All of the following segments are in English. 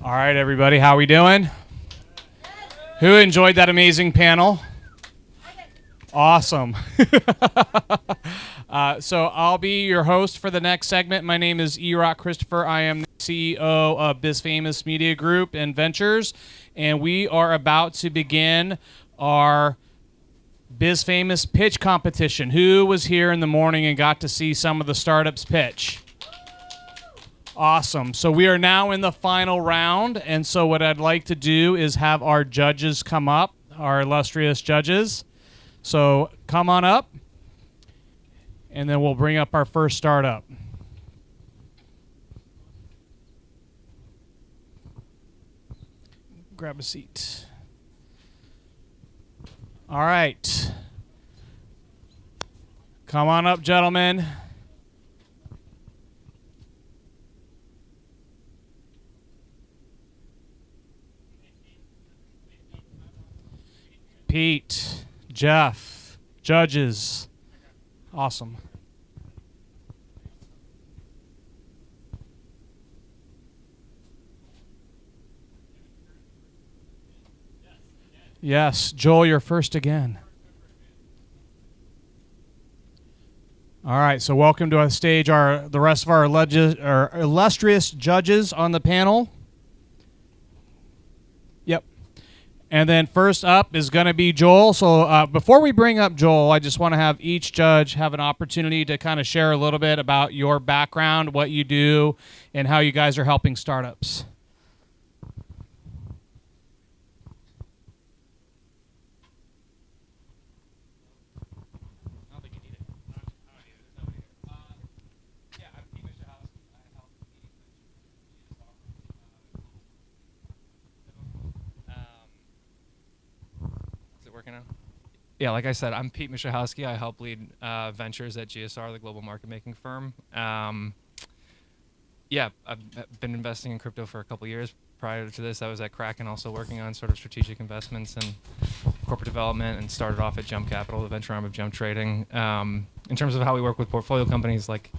All right, everybody, how we doing? Who enjoyed that amazing panel? Awesome. So I'll be your host for the next segment. My name is ERock Christopher. I am the CEO of BizFamous Media Group and Ventures, and we are about to begin our BizFamous pitch competition. Who was here in the morning and got to see some of the startups pitch? Awesome. So we are now in the final round, and so what I'd like to do is have our judges come up, our illustrious judges. So come on up, and then we'll bring up our first startup. Grab a seat. All right. Come on up, gentlemen. Pete, Jeff, judges. Awesome. Yes, Joel, you're first again. All right, so welcome to our stage, the rest of our illustrious judges on the panel. Yep. And then first up is going to be Joel. So before we bring up Joel, I just want to have each judge have an opportunity to kind of share a little bit about your background, what you do, and how you guys are helping startups. Yeah, like I said, I'm Pete Michalowski. I help lead ventures at GSR, the global market making firm. Yeah, I've been investing in crypto for a couple years. Prior to this, I was at Kraken, also working on sort of strategic investments and corporate development, and started off at Jump Capital, the venture arm of Jump Trading. In terms of how we work with portfolio companies, like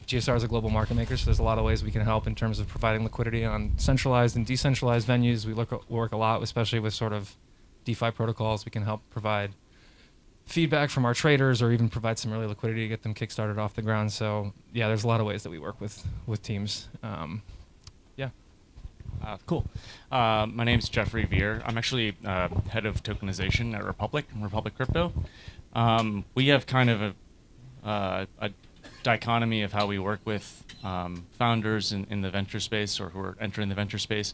GSR is a global market maker, so there's a lot of ways we can help in terms of providing liquidity on centralized and decentralized venues. We work a lot, especially with sort of DeFi protocols. We can help provide feedback from our traders, or even provide some early liquidity to get them kickstarted off the ground. So yeah, there's a lot of ways that we work with teams. Yeah. Cool. My name's Jeffrey Veer. I'm actually head of tokenization at Republic Crypto. We have kind of a dichotomy of how we work with founders in the venture space, or who are entering the venture space.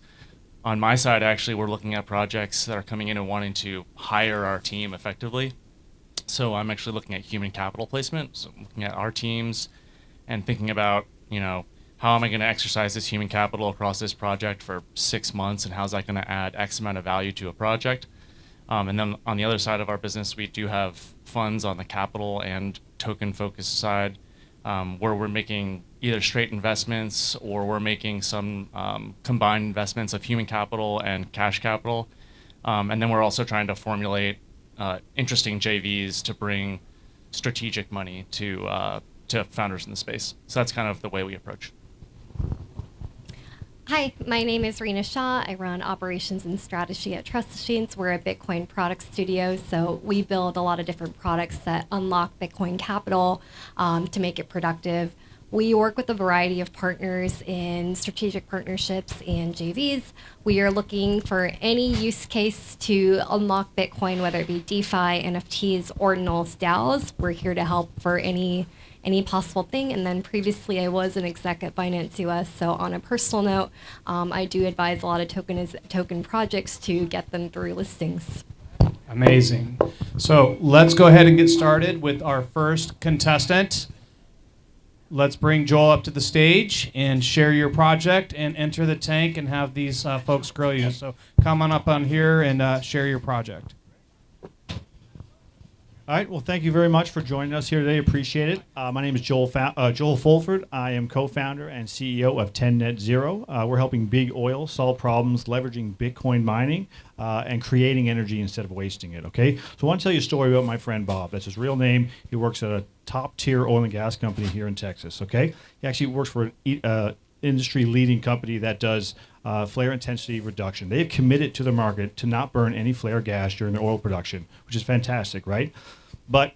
On my side, actually, we're looking at projects that are coming in and wanting to hire our team effectively. So I'm actually looking at human capital placement, so looking at our teams and thinking about, how am I going to exercise this human capital across this project for 6 months, and how's that going to add X amount of value to a project? And then on the other side of our business, we do have funds on the capital and token-focused side, where we're making either straight investments, or we're making some combined investments of human capital and cash capital. And then we're also trying to formulate interesting JVs to bring strategic money to founders in the space. So that's kind of the way we approach. Hi, my name is Rena Shah. I run operations and strategy at Trust Machines. We're a Bitcoin product studio, so we build a lot of different products that unlock Bitcoin capital to make it productive. We work with a variety of partners in strategic partnerships and JVs. We are looking for any use case to unlock Bitcoin, whether it be DeFi, NFTs, ordinals, DAOs. We're here to help for any possible thing. And then previously I was an exec at Binance US, so on a personal note, I do advise a lot of token projects to get them through listings. Amazing. So let's go ahead and get started with our first contestant. Let's bring Joel up to the stage and share your project and enter the tank and have these folks grill you. So come on up on here and share your project. All right. Well, thank you very much for joining us here today. Appreciate it. My name is Joel Fulford. I am co-founder and CEO of 10 Net Zero. We're helping big oil solve problems leveraging Bitcoin mining and creating energy instead of wasting it. Okay. So I want to tell you a story about my friend Bob. That's his real name. He works at a top-tier oil and gas company here in Texas. Okay. He actually works for an industry-leading company that does flare intensity reduction. They've committed to the market to not burn any flare gas during their oil production, which is fantastic, right? But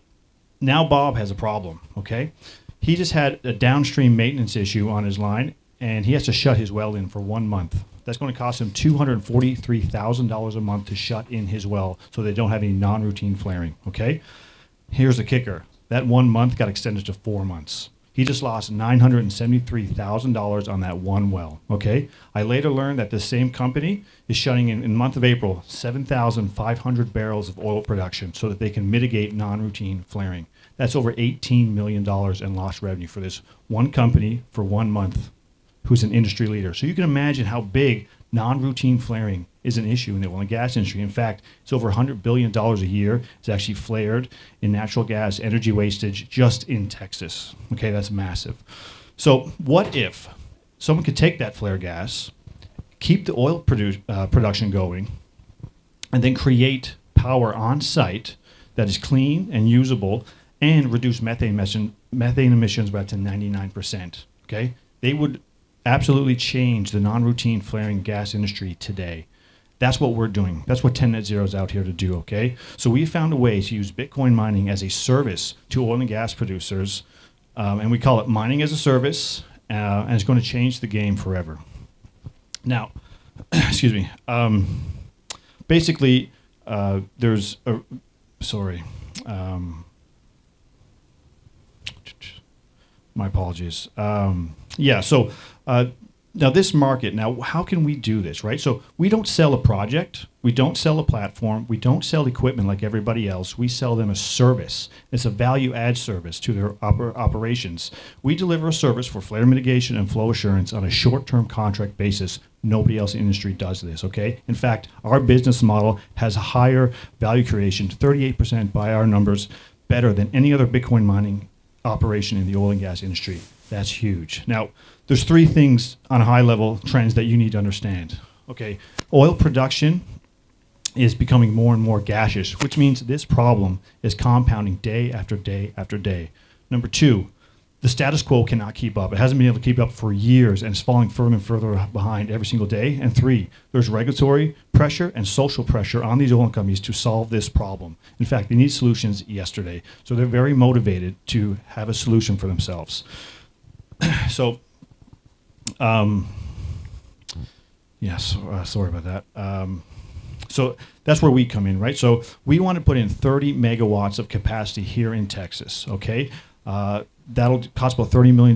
now Bob has a problem, okay? He just had a downstream maintenance issue on his line, and he has to shut his well in for 1 month. That's going to cost him $243,000 a month to shut in his well so they don't have any non-routine flaring, okay? Here's the kicker. That 1 month got extended to 4 months. He just lost $973,000 on that one well, okay? I later learned that this same company is shutting in the month of April 7,500 barrels of oil production so that they can mitigate non-routine flaring. That's over $18 million in lost revenue for this one company for 1 month who's an industry leader. So you can imagine how big non-routine flaring is an issue in the oil and gas industry. In fact, it's over $100 billion a year. It's actually flared in natural gas energy wastage just in Texas. Okay, that's massive. So what if someone could take that flare gas, keep the oil production going, and then create power on site that is clean and usable and reduce methane emissions by up to 99%. Okay, they would absolutely change the non-routine flaring gas industry today. That's what we're doing. That's what 10 Net Zero is out here to do, okay? So we found a way to use Bitcoin mining as a service to oil and gas producers, and we call it mining as a service, and it's going to change the game forever. Now, excuse me, basically, there's a, sorry, my apologies. Yeah, so now this market, now how can we do this, right? So we don't sell a project, we don't sell a platform, we don't sell equipment like everybody else. We sell them a service. It's a value add service to their operations. We deliver a service for flare mitigation and flow assurance on a short-term contract basis. Nobody else in the industry does this, okay? In fact, our business model has a higher value creation, 38% by our numbers, better than any other Bitcoin mining operation in the oil and gas industry. That's huge. Now, there's 3 things on a high level trends that you need to understand. Okay, oil production is becoming more and more gaseous, which means this problem is compounding day after day after day. Number 2, the status quo cannot keep up. It hasn't been able to keep up for years, and it's falling further and further behind every single day. And 3, there's regulatory pressure and social pressure on these oil companies to solve this problem. In fact, they need solutions yesterday. So they're very motivated to have a solution for themselves. So, yes, sorry about that. So that's where we come in, right? So we want to put in 30 megawatts of capacity here in Texas, okay? That'll cost about $30 million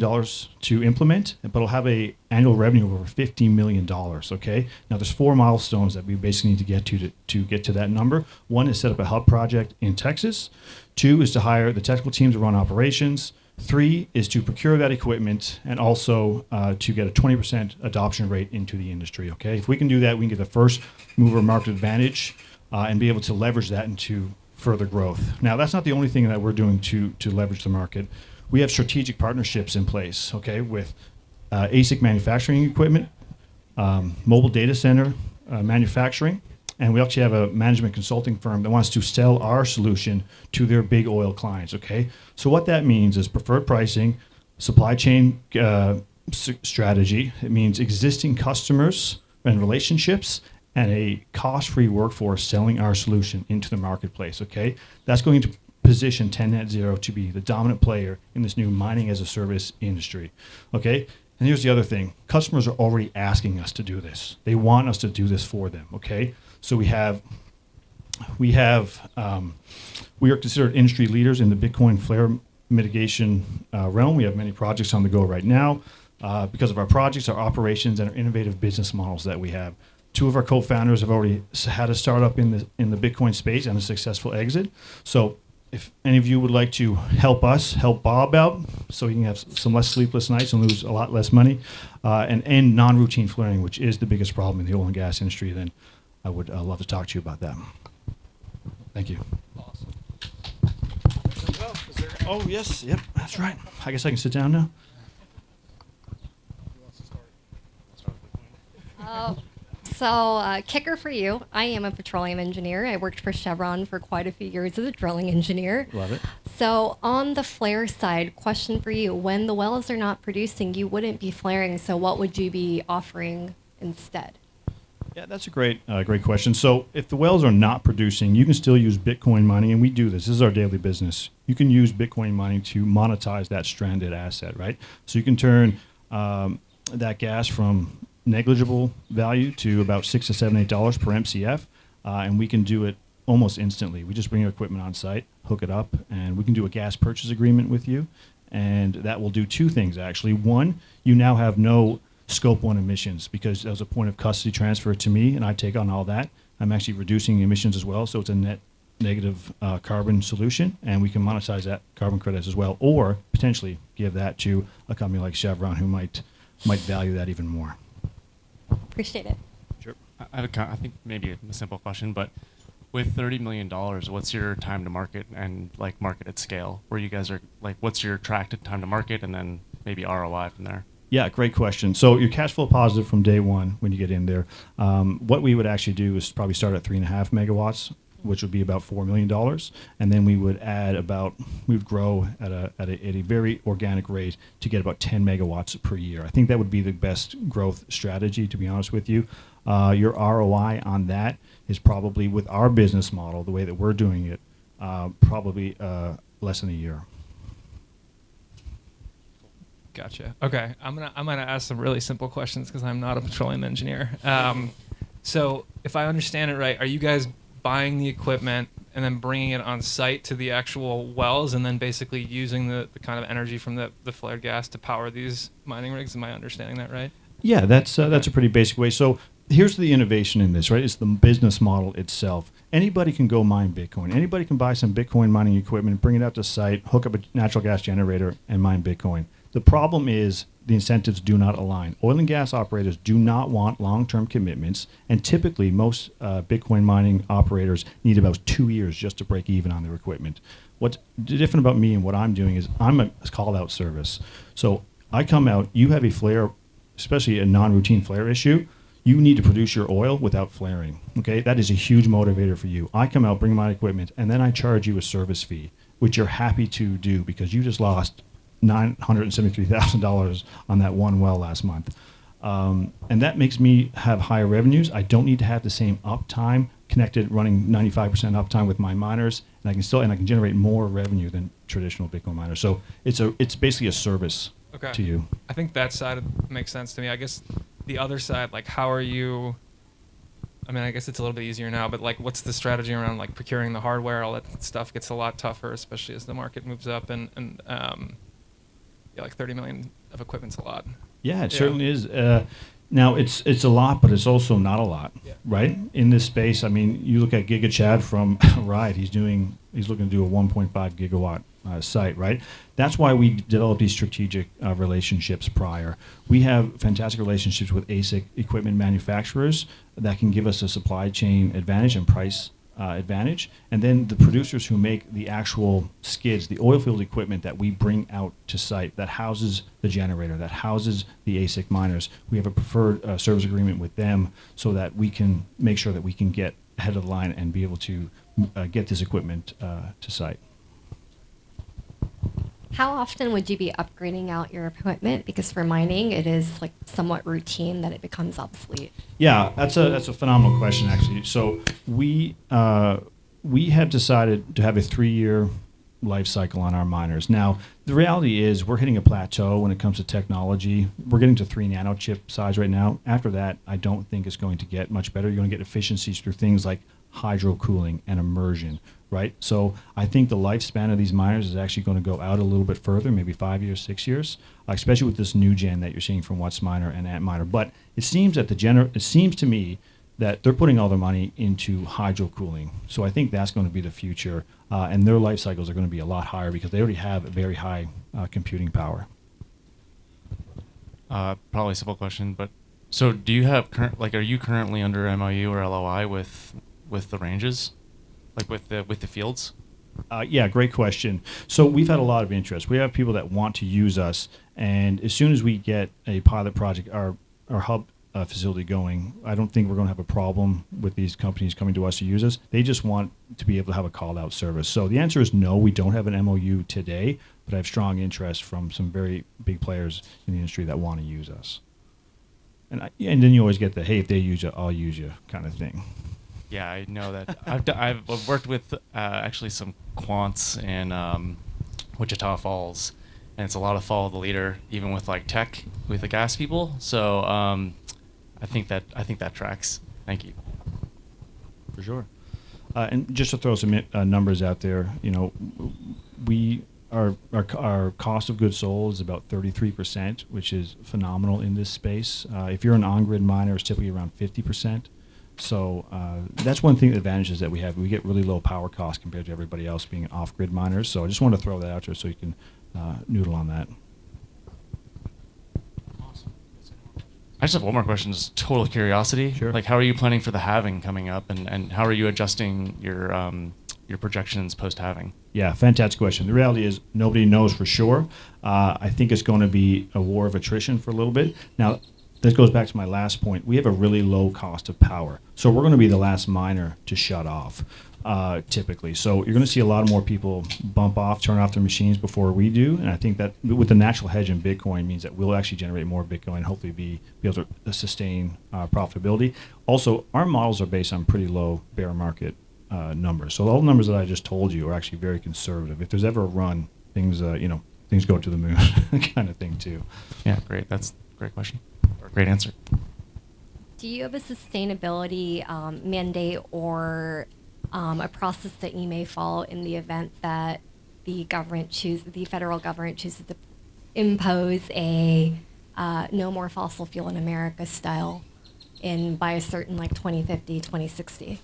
to implement, but it'll have an annual revenue of over $50 million, okay? Now, there's 4 milestones that we basically need to get to get to that number. 1 is set up a hub project in Texas. 2 is to hire the technical team to run operations. 3 is to procure that equipment and also to get a 20% adoption rate into the industry, okay? If we can do that, we can get the first mover market advantage and be able to leverage that into further growth. Now, that's not the only thing that we're doing to leverage the market. We have strategic partnerships in place, okay, with ASIC manufacturing equipment, mobile data center manufacturing, and we actually have a management consulting firm that wants to sell our solution to their big oil clients, okay? So what that means is preferred pricing, supply chain strategy. It means existing customers and relationships, and a cost-free workforce selling our solution into the marketplace, okay? That's going to position 10 Net Zero to be the dominant player in this new mining as a service industry, okay? And here's the other thing. Customers are already asking us to do this. They want us to do this for them, okay? So we are considered industry leaders in the Bitcoin flare mitigation realm. We have many projects on the go right now because of our projects, our operations, and our innovative business models that we have. 2 of our co-founders have already had a startup in the Bitcoin space and a successful exit. So if any of you would like to help us, help Bob out, so he can have some less sleepless nights and lose a lot less money, and end non-routine flaring, which is the biggest problem in the oil and gas industry, then I would love to talk to you about that. Thank you. Awesome. Oh, yes, yep, that's right. I guess I can sit down now. So, kicker for you, I am a petroleum engineer. I worked for Chevron for quite a few years as a drilling engineer. Love it. So, on the flare side, question for you. When the wells are not producing, you wouldn't be flaring, so what would you be offering instead? Yeah, that's a great question. So if the wells are not producing, you can still use Bitcoin mining, and we do this. This is our daily business. You can use Bitcoin mining to monetize that stranded asset, right? So you can turn that gas from negligible value to about $6 to $8 per MCF, and we can do it almost instantly. We just bring your equipment on site, hook it up, and we can do a gas purchase agreement with you, and that will do two things actually. One, you now have no Scope 1 emissions because that was a point of custody transfer to me, and I take on all that. I'm actually reducing emissions as well, so it's a net negative carbon solution, and we can monetize that carbon credits as well, or potentially give that to a company like Chevron who might value that even more. Appreciate it. Sure. I think maybe a simple question, but with $30 million, what's your time to market and like market at scale? Where you guys are like, what's your track to time to market, and then maybe ROI from there? Yeah, great question. So you're cash flow positive from day one when you get in there. What we would actually do is probably start at 3.5 megawatts, which would be about $4 million, and then we would grow at a very organic rate to get about 10 megawatts per year. I think that would be the best growth strategy, to be honest with you. Your ROI on that is probably, with our business model, the way that we're doing it, probably less than a year. Gotcha. Okay, I'm gonna ask some really simple questions because I'm not a petroleum engineer. So if I understand it right, are you guys buying the equipment and then bringing it on site to the actual wells, and then basically using the kind of energy from the flared gas to power these mining rigs? Am I understanding that right? Yeah, that's a pretty basic way. So here's the innovation in this, right? It's the business model itself. Anybody can go mine Bitcoin. Anybody can buy some Bitcoin mining equipment, bring it out to site, hook up a natural gas generator, and mine Bitcoin. The problem is the incentives do not align. Oil and gas operators do not want long-term commitments, and typically most Bitcoin mining operators need about 2 years just to break even on their equipment. What's different about me and what I'm doing is I'm a call-out service. So I come out, you have a flare, especially a non-routine flare issue, you need to produce your oil without flaring. Okay, that is a huge motivator for you. I come out, bring my equipment, and then I charge you a service fee, which you're happy to do because you just lost $973,000 on that one well last month. And that makes me have higher revenues. I don't need to have the same uptime connected, running 95% uptime with my miners, and I can generate more revenue than traditional Bitcoin miners. So it's basically a service to you. I think that side makes sense to me. I guess the other side, like, how are you? I mean, I guess it's a little bit easier now, but like, what's the strategy around like procuring the hardware? All that stuff gets a lot tougher, especially as the market moves up, and yeah, like 30 million of equipment's a lot. Yeah, it certainly is. Now it's a lot, but it's also not a lot, right? In this space, I mean, you look at Giga Chad from Ride. He's looking to do a 1.5 gigawatt site, right? That's why we develop these strategic relationships prior. We have fantastic relationships with ASIC equipment manufacturers that can give us a supply chain advantage and price advantage, and then the producers who make the actual skids, the oil field equipment that we bring out to site, that houses the generator, that houses the ASIC miners. We have a preferred service agreement with them so that we can make sure that we can get ahead of the line and be able to get this equipment to site. How often would you be upgrading out your equipment? Because for mining, it is like somewhat routine that it becomes obsolete. Yeah, that's a phenomenal question, actually. So we have decided to have a 3-year life cycle on our miners. Now, the reality is we're hitting a plateau when it comes to technology. We're getting to 3 nano chip size right now. After that, I don't think it's going to get much better. You're going to get efficiencies through things like hydro cooling and immersion, right? So I think the lifespan of these miners is actually going to go out a little bit further, maybe 5 years, 6 years, especially with this new gen that you're seeing from WhatsMiner and Antminer. But it seems that it seems to me that they're putting all their money into hydro cooling. So I think that's going to be the future, and their life cycles are going to be a lot higher because they already have a very high computing power. Probably a simple question, but so do you have are you currently under MOU or LOI with the ranges, like with the fields? Yeah, great question. So we've had a lot of interest. We have people that want to use us, and as soon as we get a pilot project, our hub facility going, I don't think we're going to have a problem with these companies coming to us to use us. They just want to be able to have a call-out service. So the answer is no, we don't have an MOU today, but I have strong interest from some very big players in the industry that want to use us. And then you always get the, hey, if they use you, I'll use you kind of thing. Yeah, I know that. I've worked with actually some quants in Wichita Falls, and it's a lot of follow the leader, even with like tech, with the gas people. So I think that tracks. Thank you. For sure. And just to throw some numbers out there, our cost of goods sold is about 33%, which is phenomenal in this space. If you're an on-grid miner, it's typically around 50%. So that's one thing, the advantages that we have. We get really low power costs compared to everybody else being off-grid miners. So I just want to throw that out there so you can noodle on that. I just have one more question, just total curiosity. Sure. Like, how are you planning for the halving coming up, and how are you adjusting your projections post-halving? Yeah, fantastic question. The reality is nobody knows for sure. I think it's going to be a war of attrition for a little bit. Now, this goes back to my last point. We have a really low cost of power. So we're going to be the last miner to shut off, typically. So you're going to see a lot more people turn off their machines before we do. And I think that with the natural hedge in Bitcoin means that we'll actually generate more Bitcoin and hopefully be able to sustain profitability. Also, our models are based on pretty low bear market numbers. So all the numbers that I just told you are actually very conservative. If there's ever a run, things go to the moon kind of thing too. Yeah, great. That's a great question. Or great answer. Do you have a sustainability mandate or a process that you may follow in the event that the federal government chooses to impose a no more fossil fuel in America style by a certain 2050, 2060?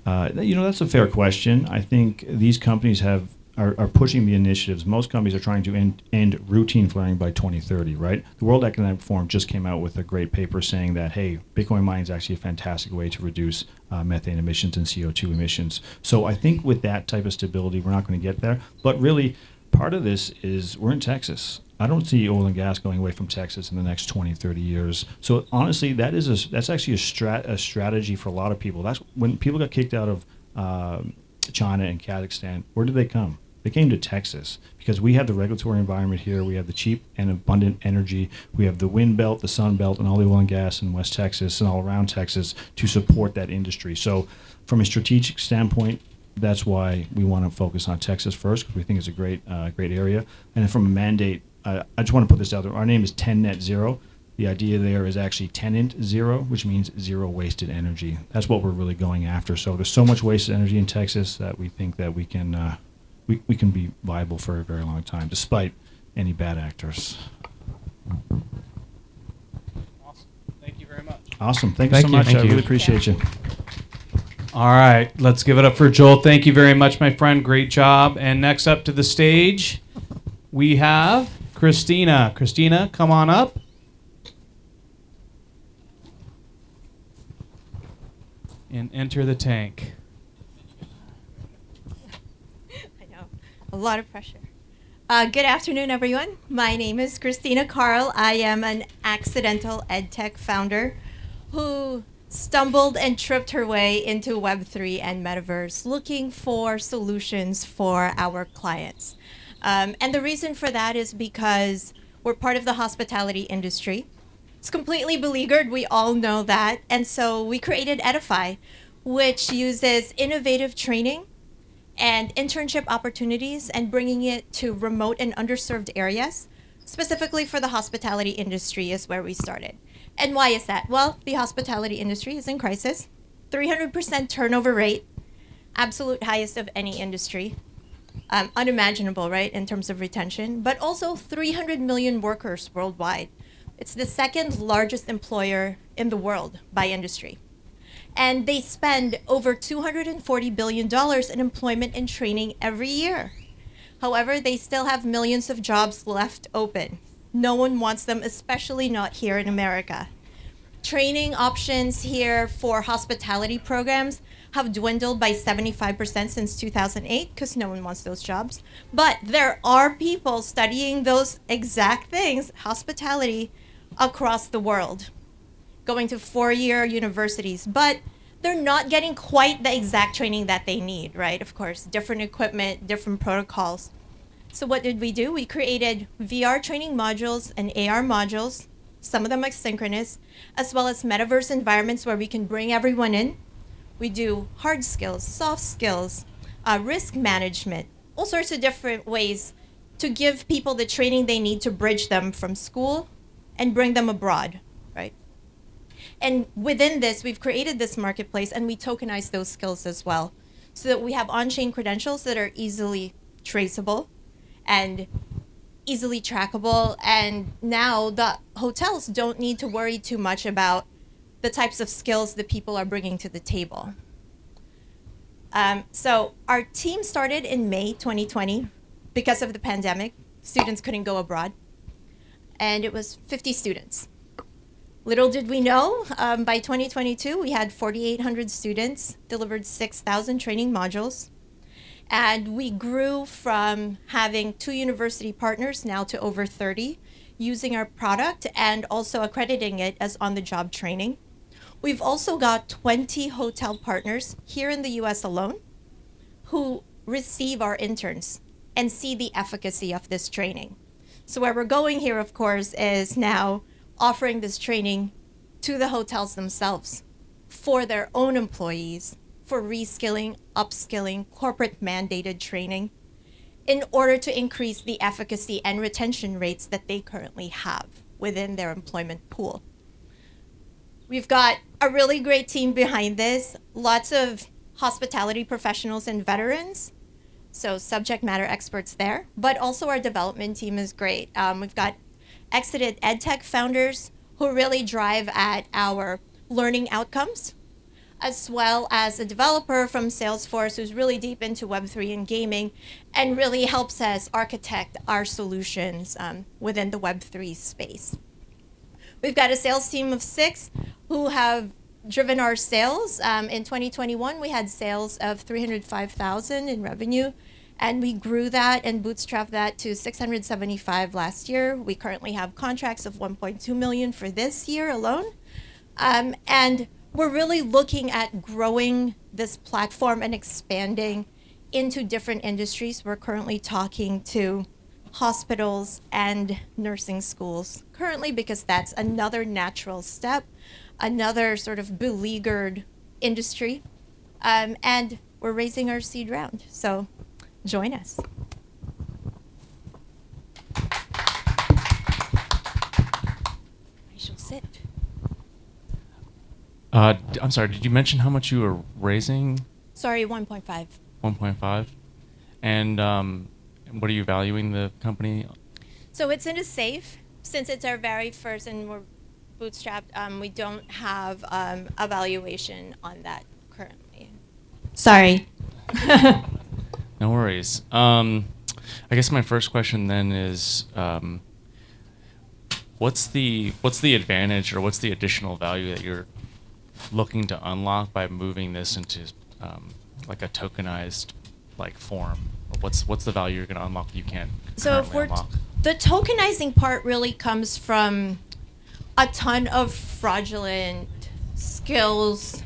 That's a fair question. I think these companies are pushing the initiatives. Most companies are trying to end routine flaring by 2030, right? The World Economic Forum just came out with a great paper saying that, hey, Bitcoin mining is actually a fantastic way to reduce methane emissions and CO2 emissions. So I think with that type of stability, we're not going to get there. But really, part of this is we're in Texas. I don't see oil and gas going away from Texas in the next 20, 30 years. So honestly, that's actually a strategy for a lot of people. That's when people got kicked out of China and Kazakhstan. Where did they come? They came to Texas because we have the regulatory environment here. We have the cheap and abundant energy. We have the wind belt, the sun belt, and all the oil and gas in West Texas and all around Texas to support that industry. So from a strategic standpoint, that's why we want to focus on Texas first, because we think it's a great area. And then from a mandate, I just want to put this out there. Our name is 10 Net Zero. The idea there is actually tenant zero, which means zero wasted energy. That's what we're really going after. So there's so much wasted energy in Texas that we think that we can be viable for a very long time, despite any bad actors. Awesome. Thank you very much. Awesome. Thank you so much. I really appreciate you. All right, let's give it up for Joel. Thank you very much, my friend. Great job. And next up to the stage, we have Christina. Christina, come on up. And enter the tank. I know. A lot of pressure. Good afternoon, everyone. My name is Christina Carl. I am an accidental EdTech founder who stumbled and tripped her way into Web3 and Metaverse looking for solutions for our clients. And the reason for that is because we're part of the hospitality industry. It's completely beleaguered, we all know that. And so we created Edify, which uses innovative training and internship opportunities and bringing it to remote and underserved areas, specifically for the hospitality industry is where we started. And why is that? Well, the hospitality industry is in crisis, 300% turnover rate, absolute highest of any industry. Unimaginable, right, in terms of retention, but also 300 million workers worldwide. It's the second largest employer in the world by industry. And they spend over $240 billion in employment and training every year. However, they still have millions of jobs left open. No one wants them, especially not here in America. Training options here for hospitality programs have dwindled by 75% since 2008 because no one wants those jobs. But there are people studying those exact things, hospitality, across the world, going to four-year universities. But they're not getting quite the exact training that they need, right? Of course, different equipment, different protocols. So what did we do? We created VR training modules and AR modules some of them are synchronous, as well as metaverse environments where we can bring everyone in. We do hard skills, soft skills, risk management, all sorts of different ways to give people the training they need to bridge them from school and bring them abroad, right? And within this, we've created this marketplace and we tokenize those skills as well, so that we have on-chain credentials that are easily traceable and easily trackable. And now the hotels don't need to worry too much about the types of skills that people are bringing to the table. So our team started in May 2020 because of the pandemic. Students couldn't go abroad. And it was 50 students. Little did we know, by 2022, we had 4,800 students, delivered 6,000 training modules. And we grew from having 2 university partners now to over 30 using our product and also accrediting it as on-the-job training. We've also got 20 hotel partners here in the US alone who receive our interns and see the efficacy of this training. So where we're going here, of course, is now offering this training to the hotels themselves for their own employees, for reskilling, upskilling, corporate mandated training, in order to increase the efficacy and retention rates that they currently have within their employment pool. We've got a really great team behind this, lots of hospitality professionals and veterans, so subject matter experts there, but also our development team is great. We've got exited EdTech founders who really drive at our learning outcomes, as well as a developer from Salesforce who's really deep into Web3 and gaming and really helps us architect our solutions within the Web3 space. We've got a sales team of 6 who have driven our sales. In 2021, we had sales of $305,000 in revenue, and we grew that and bootstrapped that to $675,000 last year. We currently have contracts of $1.2 million for this year alone. And we're really looking at growing this platform and expanding into different industries. We're currently talking to hospitals and nursing schools currently because that's another natural step, another sort of beleaguered industry. And we're raising our seed round. So join us. I shall sit. I'm sorry, did you mention how much you were raising? Sorry, 1.5. 1.5. And what are you valuing the company? So it's in a safe. Since it's our very first and we're bootstrapped, we don't have a valuation on that currently. Sorry. No worries. I guess my first question then is, what's the advantage or what's the additional value that you're looking to unlock by moving this into like a tokenized like form? What's the value you're going to unlock that you can't So if currently unlock? the tokenizing part really comes from a ton of fraudulent skills,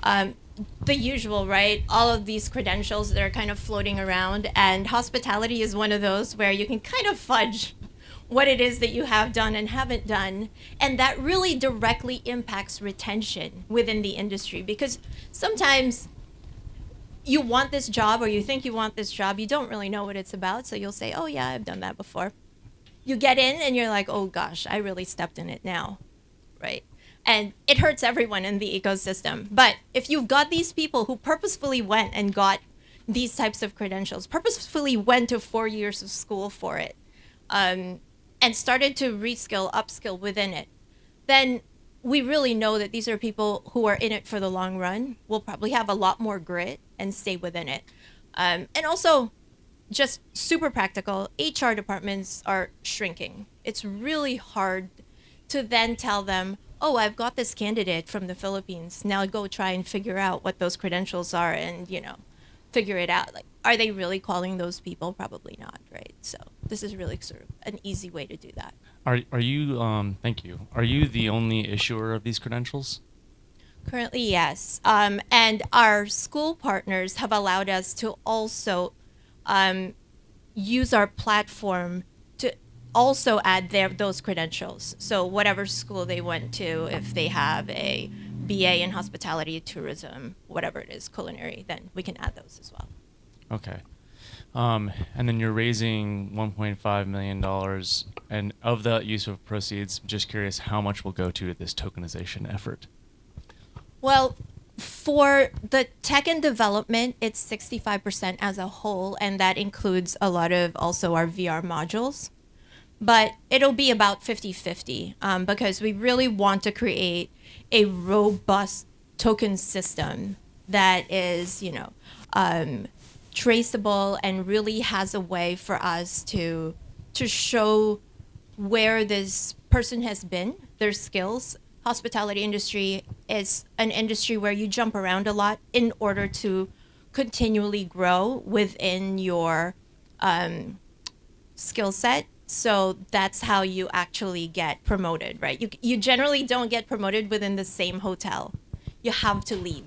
the usual, right? All of these credentials that are kind of floating around, and hospitality is one of those where you can kind of fudge what it is that you have done and haven't done, and that really directly impacts retention within the industry, because sometimes you want this job or you think you want this job, you don't really know what it's about, so you'll say, oh yeah, I've done that before. You get in and you're like, oh gosh, I really stepped in it now, right? And it hurts everyone in the ecosystem. But if you've got these people who purposefully went and got these types of credentials, purposefully went to 4 years of school for it, and started to reskill, upskill within it, then we really know that these are people who are in it for the long run, will probably have a lot more grit and stay within it. And also, just super practical, HR departments are shrinking. It's really hard to then tell them, oh, I've got this candidate from the Philippines. Now go try and figure out what those credentials are and, figure it out. Like, are they really calling those people? Probably not, right? So this is really sort of an easy way to do that. Are you, thank you. Are you the only issuer of these credentials? Currently, yes. And our school partners have allowed us to also use our platform to also add those credentials. So whatever school they went to, if they have a BA in hospitality, tourism, whatever it is, culinary, then we can add those as well. Okay. And then you're raising $1.5 million, and of the use of proceeds, just curious how much will go to this tokenization effort? Well, for the tech and development, it's 65% as a whole, and that includes a lot of also our VR modules. But it'll be about 50-50 because we really want to create a robust token system that is, traceable and really has a way for us to show where this person has been, their skills. Hospitality industry is an industry where you jump around a lot in order to continually grow within your skill set. So that's how you actually get promoted, right? You generally don't get promoted within the same hotel. You have to leave.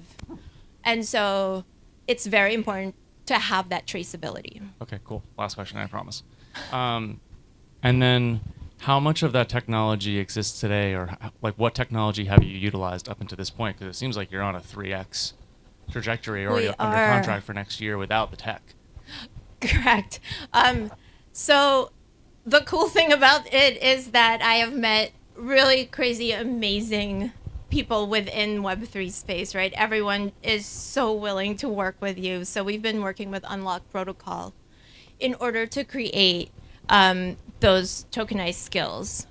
And so it's very important to have that traceability. Okay, cool. Last question, I promise. And then how much of that technology exists today, or like what technology have you utilized up until this point? Because it seems like you're on a 3x trajectory already under contract for next year without the tech. Correct. So the cool thing about it is that I have met really crazy, amazing people within Web3 space, right? Everyone is so willing to work with you. So we've been working with Unlock Protocol in order to create those tokenized skills.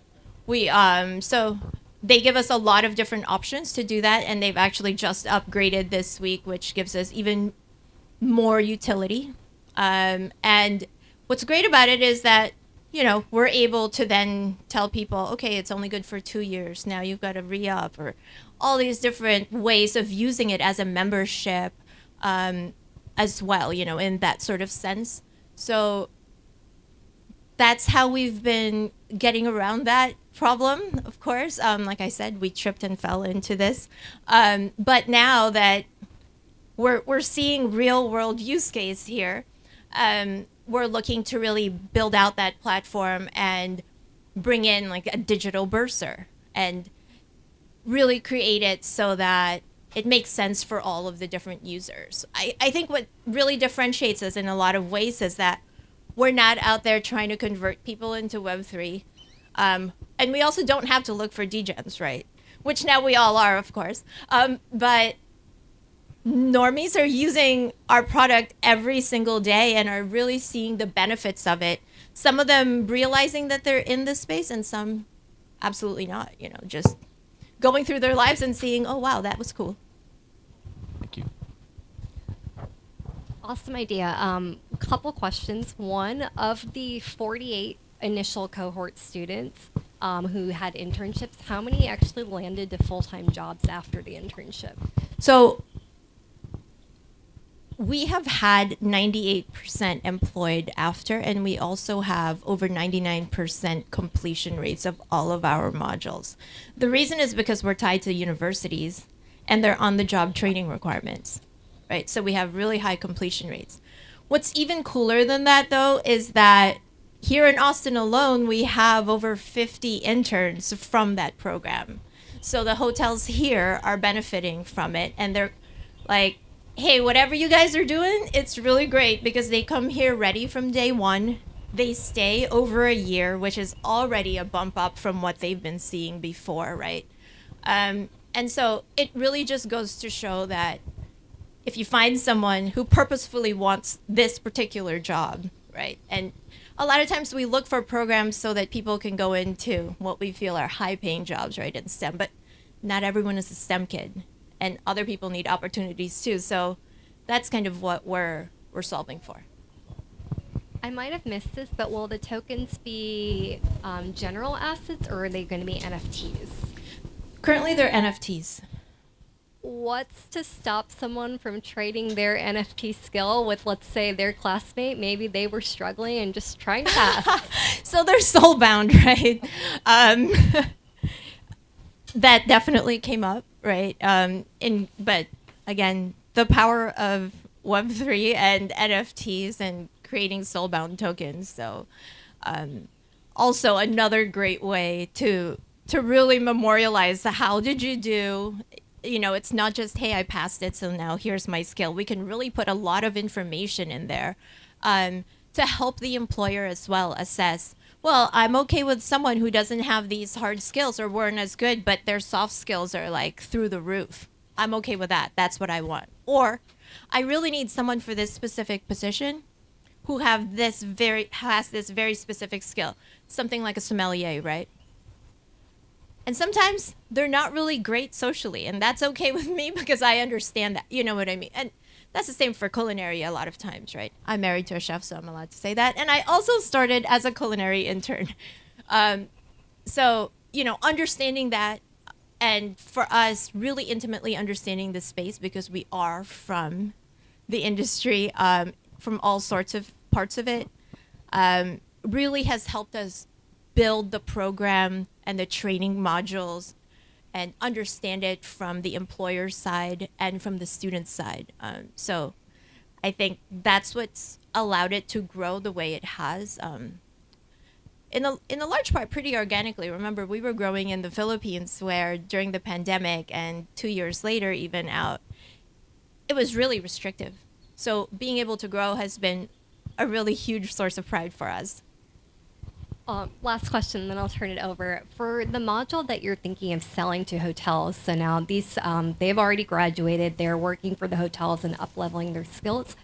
So they give us a lot of different options to do that, and they've actually just upgraded this week, which gives us even more utility. And what's great about it is that we're able to then tell people, okay, it's only good for 2 years. Now you've got to re-up, or all these different ways of using it as a membership as well, in that sort of sense. So that's how we've been getting around that problem, of course. Like I said, we tripped and fell into this. But now that we're seeing real world use case here, we're looking to really build out that platform and bring in like a digital bursar and really create it so that it makes sense for all of the different users. I think what really differentiates us in a lot of ways is that we're not out there trying to convert people into Web3. And we also don't have to look for degens, right? Which now we all are, of course. But normies are using our product every single day and are really seeing the benefits of it. Some of them realizing that they're in this space, and some absolutely not, just going through their lives and seeing, oh, wow, that was cool. Thank you. Awesome idea. Couple questions. One, of the 48 initial cohort students who had internships, how many actually landed to full-time jobs after the internship? So we have had 98% employed after, and we also have over 99% completion rates of all of our modules. The reason is because we're tied to universities and they're on-the-job training requirements, right? So we have really high completion rates. What's even cooler than that, though, is that here in Austin alone, we have over 50 interns from that program. So the hotels here are benefiting from it, and they're like, hey, whatever you guys are doing, it's really great, because they come here ready from day one. They stay over a year, which is already a bump up from what they've been seeing before, right? And so it really just goes to show that if you find someone who purposefully wants this particular job, right? And a lot of times we look for programs so that people can go into what we feel are high-paying jobs, right, in STEM, but not everyone is a STEM kid. And other people need opportunities too. So that's kind of what we're solving for. I might have missed this, but will the tokens be general assets, or are they going to be NFTs? Currently, they're NFTs. What's to stop someone from trading their NFT skill with, let's say, their classmate? Maybe they were struggling and just trying to pass. So they're soul-bound, right? That definitely came up, right? But again, the power of Web3 and NFTs and creating soul-bound tokens. So also another great way to really memorialize the how did you do. It's not just, hey, I passed it, so now here's my skill. We can really put a lot of information in there to help the employer as well assess, well, I'm okay with someone who doesn't have these hard skills or weren't as good, but their soft skills are like through the roof. I'm okay with that. That's what I want. Or I really need someone for this specific position who has this very specific skill. Something like a sommelier, right? And sometimes they're not really great socially, and that's okay with me because I understand that. You know what I mean? And that's the same for culinary a lot of times, right? I'm married to a chef, so I'm allowed to say that. And I also started as a culinary intern. So, understanding that, and for us, really intimately understanding the space because we are from the industry, from all sorts of parts of it, really has helped us build the program and the training modules and understand it from the employer's side and from the student's side. So I think that's what's allowed it to grow the way it has. In a large part, pretty organically. Remember, we were growing in the Philippines where during the pandemic and 2 years later, even out, it was really restrictive. So being able to grow has been a really huge source of pride for us. Last question, then I'll turn it over. For the module that you're thinking of selling to hotels, so now these they've already graduated, they're working for the hotels and up-leveling their skills.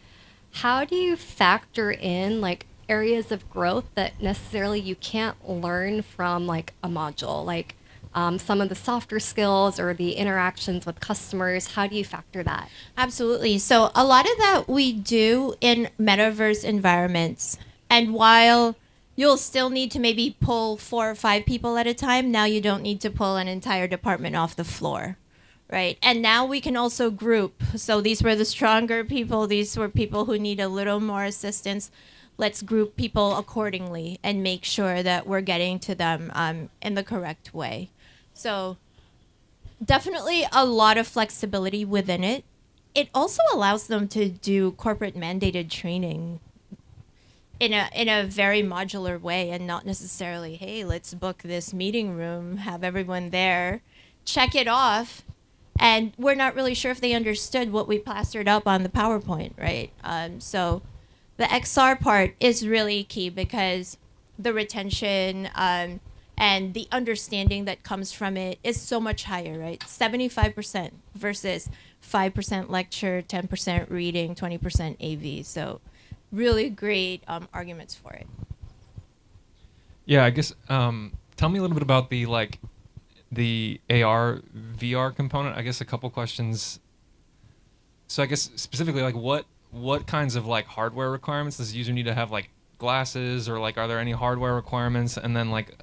How do you factor in like areas of growth that necessarily you can't learn from like a module, like some of the softer skills or the interactions with customers? How do you factor that? Absolutely. So a lot of that we do in metaverse environments. And while you'll still need to maybe pull 4 or 5 people at a time, now you don't need to pull an entire department off the floor, right? And now we can also group. So these were the stronger people. These were people who need a little more assistance. Let's group people accordingly and make sure that we're getting to them in the correct way. So definitely a lot of flexibility within it. It also allows them to do corporate mandated training in a very modular way and not necessarily, hey, let's book this meeting room, have everyone there, check it off, and we're not really sure if they understood what we plastered up on the PowerPoint, right? So the XR part is really key because the retention and the understanding that comes from it is so much higher, right? 75% versus 5% lecture, 10% reading, 20% AV. So really great arguments for it. Yeah, I guess tell me a little bit about the AR VR component. I guess a couple questions. So I guess specifically like what kinds of like hardware requirements does the user need to have, like glasses, or like are there any hardware requirements? And then like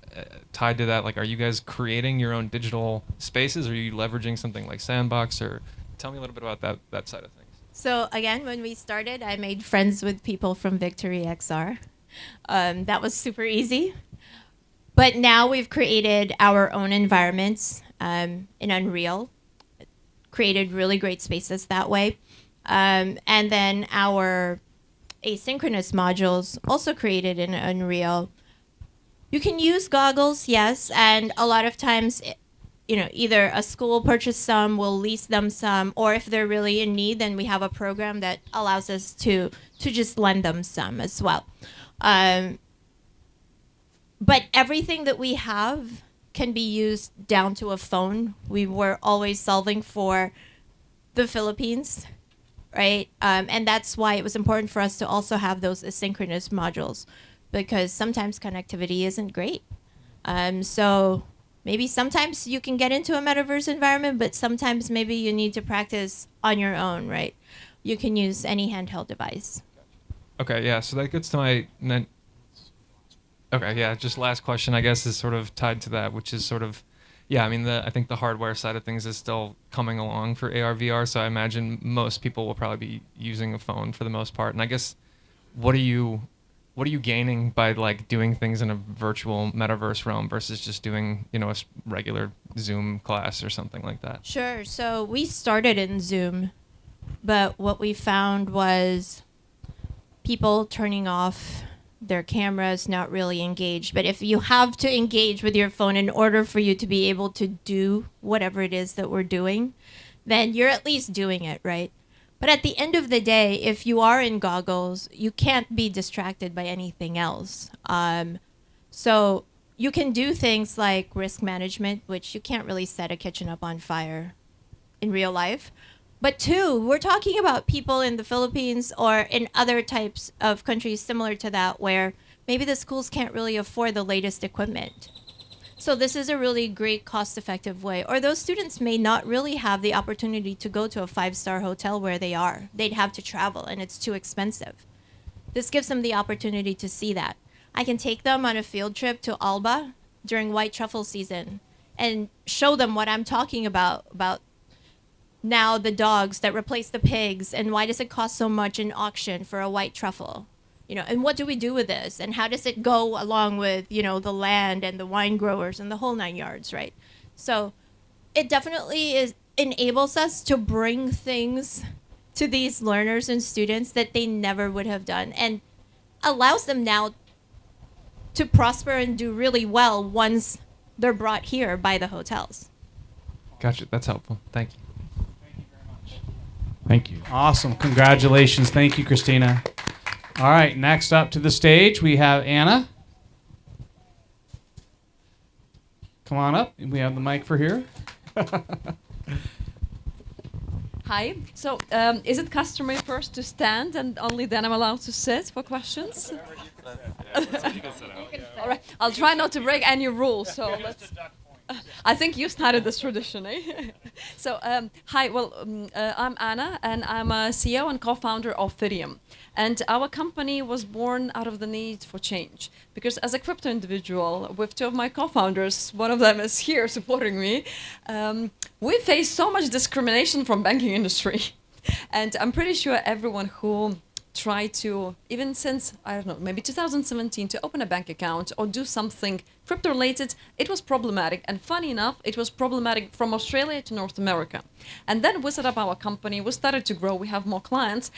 tied to that, like are you guys creating your own digital spaces? Are you leveraging something like Sandbox? Or tell me a little bit about that side of things. So again, when we started, I made friends with people from Victory XR. That was super easy. But now we've created our own environments in Unreal, created really great spaces that way. And then our asynchronous modules also created in Unreal. You can use goggles, yes, and a lot of times either a school purchase some, we'll lease them some, or if they're really in need, then we have a program that allows us to just lend them some as well. But everything that we have can be used down to a phone. We were always solving for the Philippines, right? And that's why it was important for us to also have those asynchronous modules, because sometimes connectivity isn't great. So maybe sometimes you can get into a metaverse environment, but sometimes maybe you need to practice on your own, right? You can use any handheld device. Okay, yeah, so that gets to my... Okay, yeah, just last question, I guess, is sort of tied to that, which is sort of... Yeah, I mean, I think the hardware side of things is still coming along for AR, VR, so I imagine most people will probably be using a phone for the most part. And I guess, what are you gaining by like doing things in a virtual metaverse realm versus just doing, a regular Zoom class or something like that? Sure. So we started in Zoom, but what we found was people turning off their cameras, not really engaged. But if you have to engage with your phone in order for you to be able to do whatever it is that we're doing, then you're at least doing it, right? But at the end of the day, if you are in goggles, you can't be distracted by anything else. So you can do things like risk management, which you can't really set a kitchen up on fire in real life. But two, we're talking about people in the Philippines or in other types of countries similar to that where maybe the schools can't really afford the latest equipment. So this is a really great cost-effective way. Or those students may not really have the opportunity to go to a 5-star hotel where they are. They'd have to travel and it's too expensive. This gives them the opportunity to see that. I can take them on a field trip to Alba during white truffle season and show them what I'm talking about now the dogs that replace the pigs and why does it cost so much in auction for a white truffle? You know, and what do we do with this? And how does it go along with, you know, the land and the wine growers and the whole 9 yards, right? So it definitely enables us to bring things to these learners and students that they never would have done and allows them now to prosper and do really well once they're brought here by the hotels. Gotcha. That's helpful. Thank you. Thank you. Awesome. Congratulations. Thank you, Christina. All right, next up to the stage, we have Anna. Come on up. We have the mic for here. Hi. So, is it customary first to stand and only then I'm allowed to sit for questions? All right. I'll try not to break any rules. So let's. I think you started this tradition, eh? So, hi. Well, I'm Anna, and I'm a CEO and co-founder of Fidium. And our company was born out of the need for change. Because as a crypto individual, with two of my co-founders, one of them is here supporting me, we face so much discrimination from banking industry. And I'm pretty sure everyone who tried to, even since, I don't know, maybe 2017, to open a bank account or do something crypto-related, it was problematic. And funny enough, it was problematic from Australia to North America. And then we set up our company, we started to grow, we have more clients.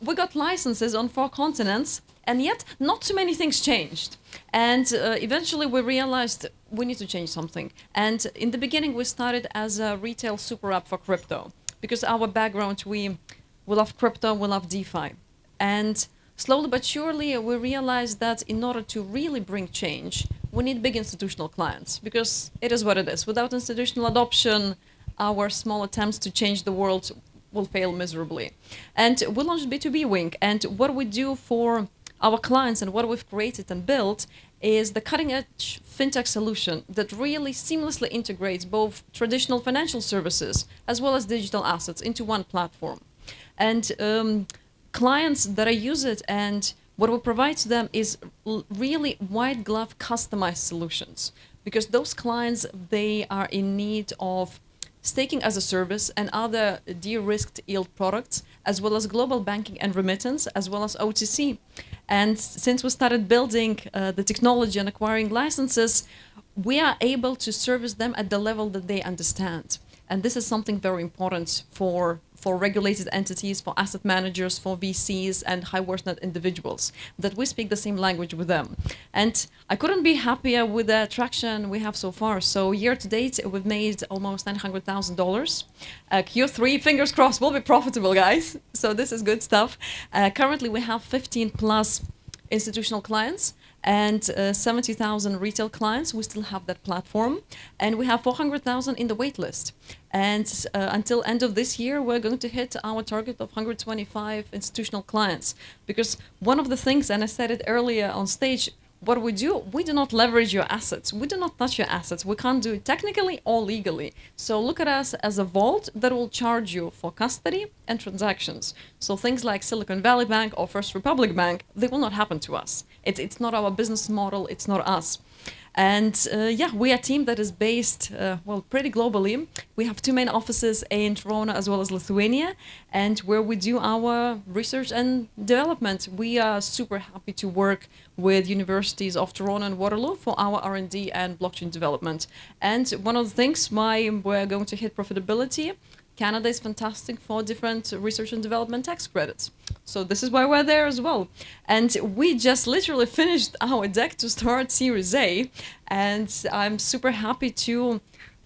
We got licenses on 4 continents, and yet not too many things changed. And eventually we realized we need to change something. And in the beginning, we started as a retail super app for crypto. Because our background, we love crypto, we love DeFi. And slowly but surely, we realized that in order to really bring change, we need big institutional clients, because it is what it is. Without institutional adoption, our small attempts to change the world will fail miserably. And we launched B2B Wing, and what we do for our clients and what we've created and built is the cutting-edge fintech solution that really seamlessly integrates both traditional financial services as well as digital assets into one platform. And clients that use it, and what we provide to them is really white glove customized solutions, because those clients, they are in need of staking as a service and other de-risked yield products, as well as global banking and remittance, as well as OTC. And since we started building the technology and acquiring licenses, we are able to service them at the level that they understand. And this is something very important for regulated entities, for asset managers, for VCs, and high-worth net individuals, that we speak the same language with them. And I couldn't be happier with the traction we have so far. So year to date, we've made almost $900,000. Q3, fingers crossed, will be profitable, guys. So this is good stuff. Currently, we have 15 plus institutional clients and 70,000 retail clients. We still have that platform, and we have 400,000 in the wait list. And until end of this year, we're going to hit our target of 125 institutional clients. Because one of the things, and I said it earlier on stage, what we do not leverage your assets. We do not touch your assets. We can't do it technically or legally. So look at us as a vault that will charge you for custody and transactions. So things like Silicon Valley Bank or First Republic Bank, they will not happen to us. It's not our business model. It's not us. And yeah, we are a team that is based, pretty globally. We have 2 main offices in Toronto as well as Lithuania, and where we do our research and development. We are super happy to work with universities of Toronto and Waterloo for our R&D and blockchain development. And one of the things why we're going to hit profitability, Canada is fantastic for different research and development tax credits. So this is why we're there as well. And we just literally finished our deck to start Series A. And I'm super happy to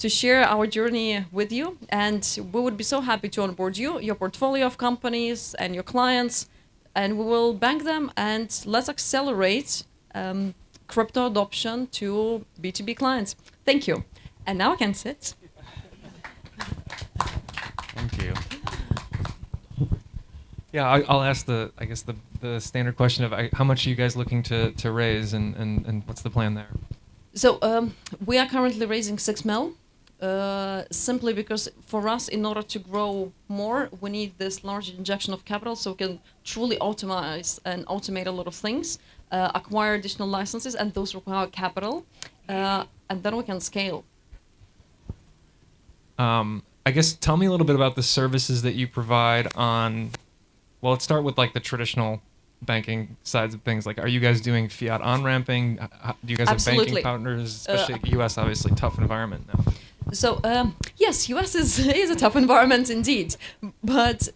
share our journey with you. And we would be so happy to onboard you, your portfolio of companies and your clients. And we will bank them and let's accelerate crypto adoption to B2B clients. Thank you. And now I can sit. Thank you. Yeah, I'll ask the standard question of how much are you guys looking to raise and what's the plan there? So we are currently raising 6 mil, simply because for us, in order to grow more, we need this large injection of capital so we can truly optimize and automate a lot of things, acquire additional licenses, and those require capital, and then we can scale. I guess tell me a little bit about the services that you provide on, well, let's start with like the traditional banking sides of things. Like, are you guys doing fiat on-ramping? Do you guys have banking partners, especially US, obviously tough environment now? So yes, US is a tough environment indeed, but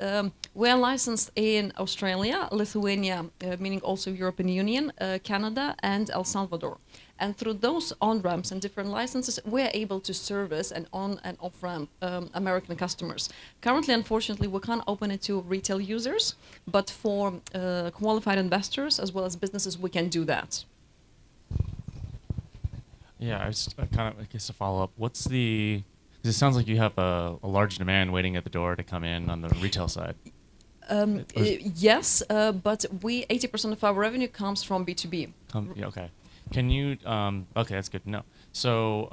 we are licensed in Australia, Lithuania, meaning also European Union, Canada, and El Salvador. And through those on-ramps and different licenses, we're able to service an on- and off-ramp American customers. Currently, unfortunately, we can't open it to retail users, but for qualified investors as well as businesses, we can do that. Yeah, I guess a follow up. What's the? Because it sounds like you have a large demand waiting at the door to come in on the retail side. Yes, but 80% of our revenue comes from B2B. Yeah, okay. Can you? Okay, that's good to know. So,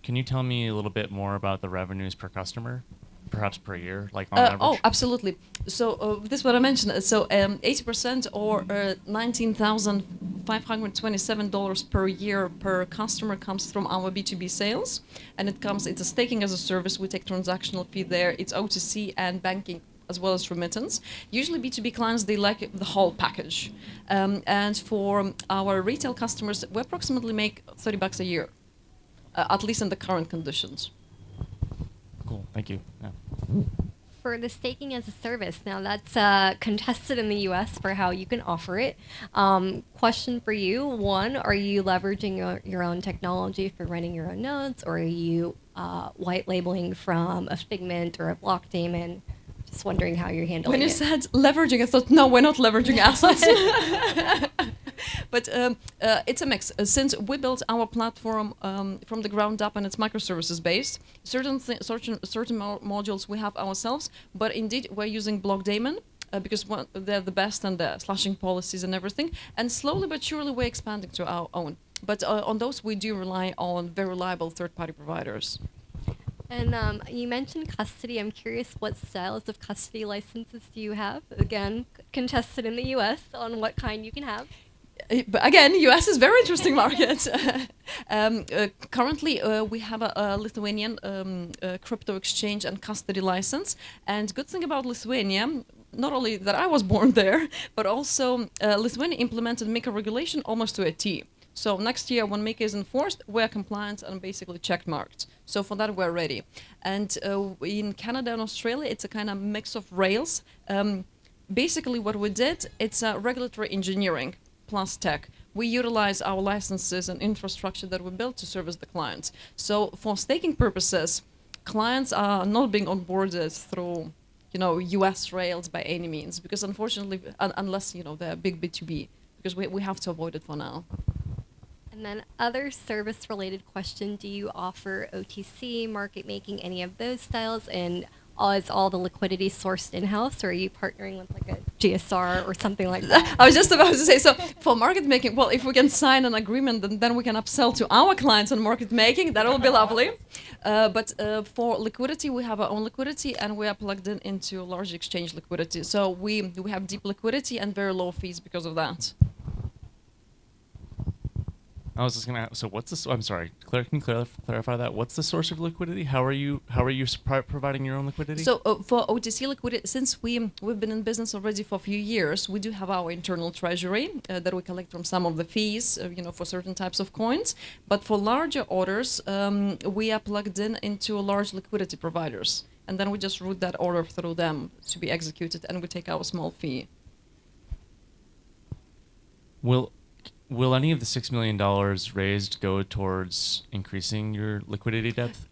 can you tell me a little bit more about the revenues per customer, perhaps per year, like on average? Oh, absolutely. So this is what I mentioned. So 80% or $19,527 per year per customer comes from our B2B sales, and it's a staking as a service. We take transactional fee there. It's OTC and banking as well as remittance. Usually B2B clients, they like the whole package. And for our retail customers, we approximately make $30 a year, at least in the current conditions. Cool, thank you. Yeah. For the staking as a service, now that's contested in the US for how you can offer it. Question for you, one, are you leveraging your own technology for running your own nodes, or are you white labeling from a Figment or a Blockdaemon? Just wondering how you're handling it. When you said leveraging, I thought, no, we're not leveraging assets. But it's a mix. Since we built our platform from the ground up and it's microservices based, certain modules we have ourselves, but indeed we're using Blockdaemon because they're the best and they're slashing policies and everything. And slowly but surely we're expanding to our own. But on those we do rely on very reliable third-party providers. And you mentioned custody. I'm curious, what styles of custody licenses do you have? Again, contested in the U.S. on what kind you can have. But again, U.S. is a very interesting market. Currently, we have a Lithuanian crypto exchange and custody license. And good thing about Lithuania, not only that I was born there, but also Lithuania implemented MiCA regulation almost to a T. So next year, when MiCA is enforced, we're compliant and basically check marked. So for that, we're ready. And in Canada and Australia, it's a kind of mix of rails. Basically, what we did, it's regulatory engineering plus tech. We utilize our licenses and infrastructure that we built to service the clients. So for staking purposes, clients are not being onboarded through, US rails by any means, because unfortunately, unless, they're big B2B, because we have to avoid it for now. And then other service-related question, do you offer OTC, market making, any of those styles? And is all the liquidity sourced in-house, or are you partnering with like a GSR or something like that? I was just about to say, so for market making, well, if we can sign an agreement, then we can upsell to our clients on market making. That will be lovely. But for liquidity, we have our own liquidity, and we are plugged into large exchange liquidity. So we have deep liquidity and very low fees because of that. I was just gonna. So what's this? I'm sorry. Can you clarify that? What's the source of liquidity? How are you providing your own liquidity? So for OTC liquidity, since we've been in business already for a few years, we do have our internal treasury that we collect from some of the fees, for certain types of coins. But for larger orders, we are plugged into large liquidity providers. and then we just route that order through them to be executed, and we take our small fee. Will any of the $6 million raised go towards increasing your liquidity depth?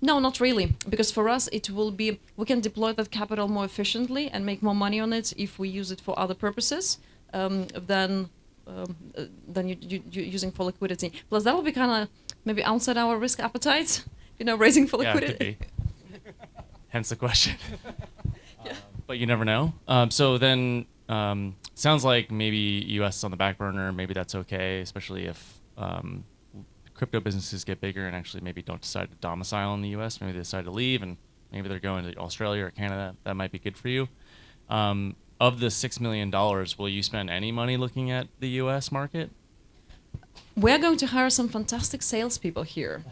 No, not really, because for us it will be, we can deploy that capital more efficiently and make more money on it if we use it for other purposes than using for liquidity. Plus that will be kind of maybe outside our risk appetite, raising for liquidity. Yeah, it could be. Hence the question. But you never know. So then, sounds like maybe U.S. is on the back burner. Maybe that's okay, especially if crypto businesses get bigger and actually maybe don't decide to domicile in the U.S. Maybe they decide to leave and maybe they're going to Australia or Canada. That might be good for you. Of the $6 million, will you spend any money looking at the U.S. market? We're going to hire some fantastic salespeople here.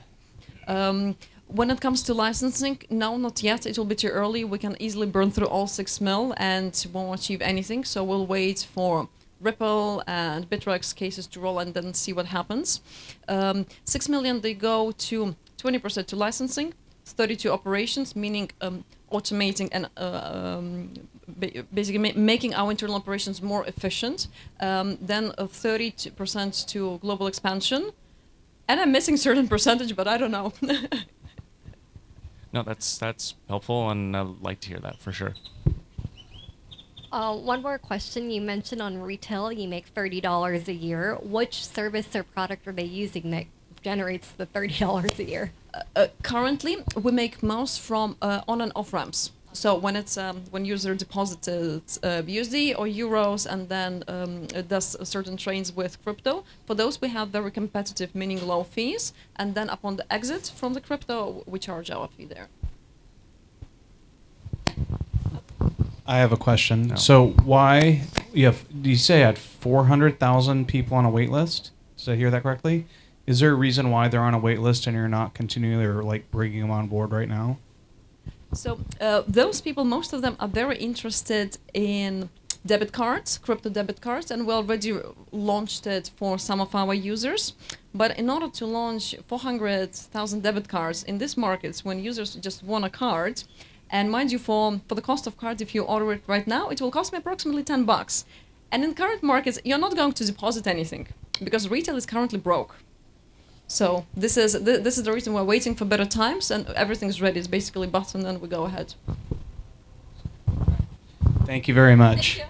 When it comes to licensing, no, not yet. It will be too early. We can easily burn through all 6 mil and won't achieve anything. So we'll wait for Ripple and Bittrex cases to roll and then see what happens. 6 million, they go to 20% to licensing, 30 to operations, meaning automating and basically making our internal operations more efficient. Then 30% to global expansion. And I'm missing certain percentage, but I don't know. No, that's helpful, and I'd like to hear that for sure. One more question. You mentioned on retail you make $30 a year. Which service or product are they using that generates the $30 a year? Currently, we make most from on and off ramps. So when it's when user deposits USD or euros and then does certain trades with crypto, for those we have very competitive, meaning low fees. And then upon the exit from the crypto, we charge our fee there. I have a question. No. So why do you say you had 400,000 people on a wait list? Did I hear that correctly? Is there a reason why they're on a wait list and you're not continually or like bringing them on board right now? So those people, most of them are very interested in debit cards, crypto debit cards, and we already launched it for some of our users. But in order to launch 400,000 debit cards in these markets, when users just want a card, and mind you, for the cost of card, if you order it right now, it will cost me approximately $10. And in current markets, you're not going to deposit anything because retail is currently broke. So this is the reason we're waiting for better times, and everything's ready. It's basically button, and we go ahead. Thank you very much.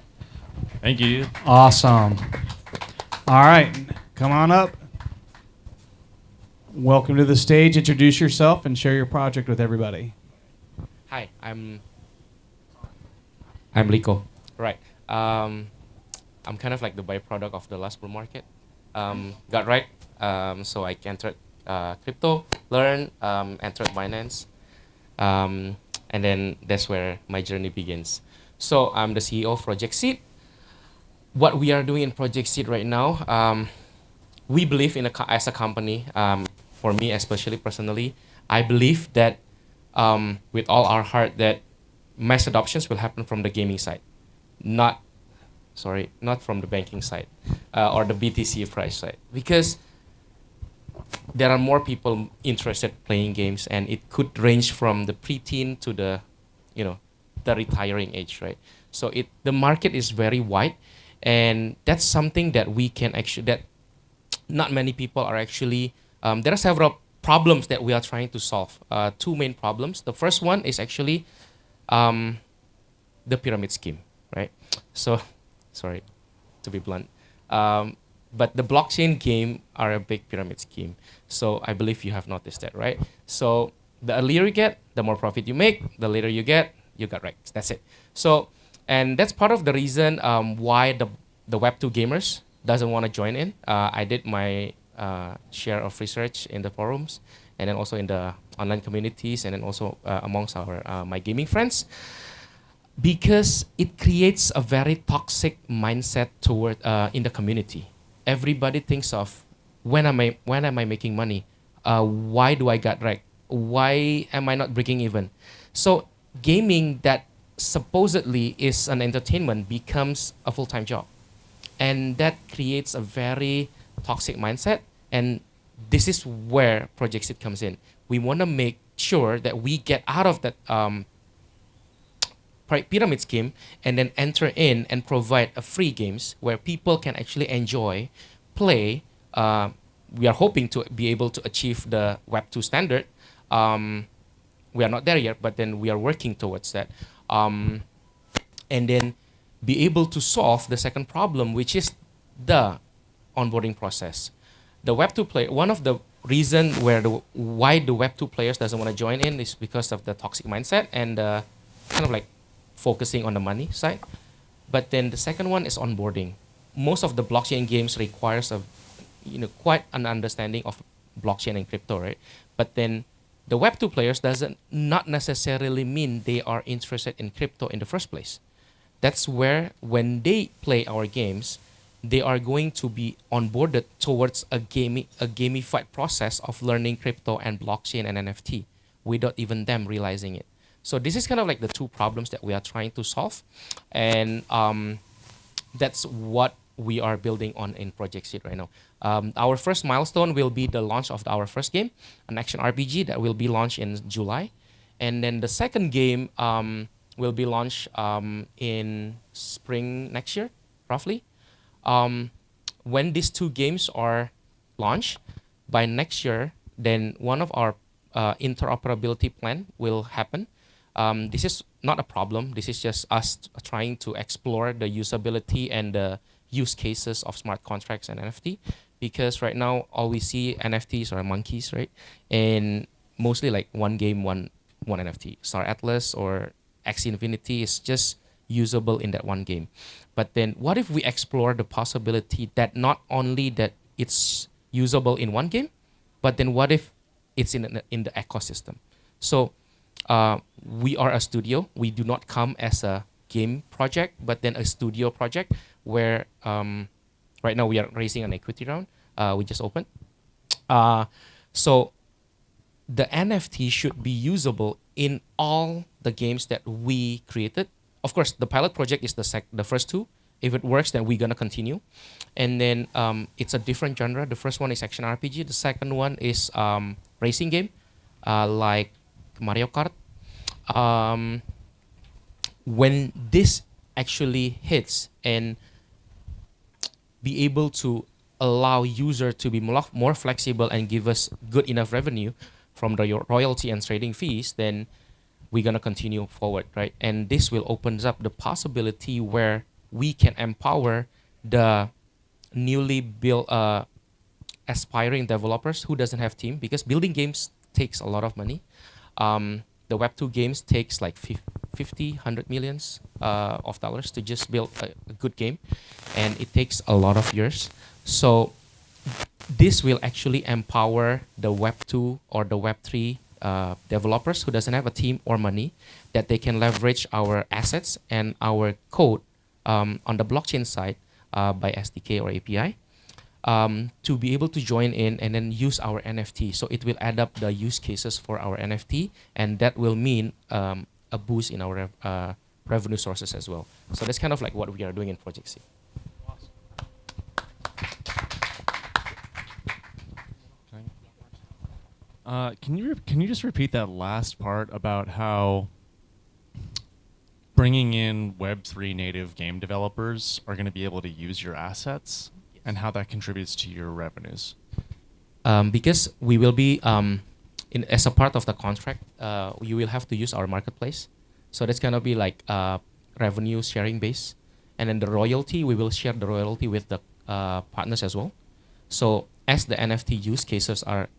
Thank you. Awesome. All right, come on up. Welcome to the stage. Introduce yourself and share your project with everybody. Hi, I'm Lico. Right. I'm kind of like the byproduct of the last bull market. Got right. So I entered crypto, learned, entered Binance, and then that's where my journey begins. So I'm the CEO of Project Seed. What we are doing in Project Seed right now, we believe as a company, for me especially personally, I believe that with all our heart that mass adoptions will happen from the gaming side, not from the banking side or the BTC price side, because there are more people interested playing games, and it could range from the preteen to the retiring age, right? So the market is very wide, and that's something that we can that not many people are actually. There are several problems that we are trying to solve. Two main problems. The first one is actually the pyramid scheme, right? So, sorry to be blunt. But the blockchain game are a big pyramid scheme. So I believe you have noticed that, right? So the earlier you get, the more profit you make. The later you get wrecked. That's it. So, and that's part of the reason why the Web2 gamers doesn't want to join in. I did my share of research in the forums, and then also in the online communities, and then also amongst my gaming friends, because it creates a very toxic mindset toward in the community. Everybody thinks of when am I making money? Why do I get wrecked? Why am I not breaking even? So gaming that supposedly is an entertainment becomes a full-time job, and that creates a very toxic mindset. And this is where Project Seed comes in. We want to make sure that we get out of that pyramid scheme and then enter in and provide a free games where people can actually enjoy, play. We are hoping to be able to achieve the Web 2 standard. We are not there yet, but then we are working towards that. And then be able to solve the second problem, which is the onboarding process. The Web 2 player, one of the reason why the Web 2 players doesn't want to join in is because of the toxic mindset and kind of like focusing on the money side. But then the second one is onboarding. Most of the blockchain games requires quite an understanding of blockchain and crypto, right? But then the Web 2 players doesn't not necessarily mean they are interested in crypto in the first place. That's where when they play our games, they are going to be onboarded towards a gamified process of learning crypto and blockchain and NFT without even them realizing it. So this is kind of like the two problems that we are trying to solve. And that's what we are building on in Project Seed right now. Our first milestone will be the launch of our first game, an action RPG that will be launched in July. And then the second game will be launched in spring next year, roughly. When these two games are launched by next year, then one of our interoperability plan will happen. This is not a problem. This is just us trying to explore the usability and the use cases of smart contracts and NFT, because right now all we see NFTs are monkeys, right? And mostly like one game, one NFT. Star Atlas or Axie Infinity is just usable in that one game. But then what if we explore the possibility that not only that it's usable in one game, but then what if it's in the ecosystem? So we are a studio. We do not come as a game project, but then a studio project where right now we are raising an equity round. We just opened. So the NFT should be usable in all the games that we created. Of course, the pilot project is the first two. If it works, then we're gonna continue. And then it's a different genre. The first one is action RPG. The second one is racing game, like Mario Kart. When this actually hits and be able to allow user to be more flexible and give us good enough revenue from the royalty and trading fees, then we're gonna continue forward, right? And this will opens up the possibility where we can empower the newly built aspiring developers who doesn't have team, because building games takes a lot of money. The Web 2 games takes like 100 millions of dollars to just build a good game, and it takes a lot of years. So this will actually empower the Web 2 or the Web 3 developers who doesn't have a team or money, that they can leverage our assets and our code on the blockchain side by SDK or API to be able to join in and then use our NFT. So it will add up the use cases for our NFT, and that will mean a boost in our revenue sources as well. So that's kind of like what we are doing in Project C. Can you just repeat that last part about how bringing in Web3 native game developers are going to be able to use your assets, and how that contributes to your revenues? Because we will be, as a part of the contract, you will have to use our marketplace. So that's going to be like revenue sharing base. And then the royalty, we will share the royalty with the partners as well. So as the NFT use cases are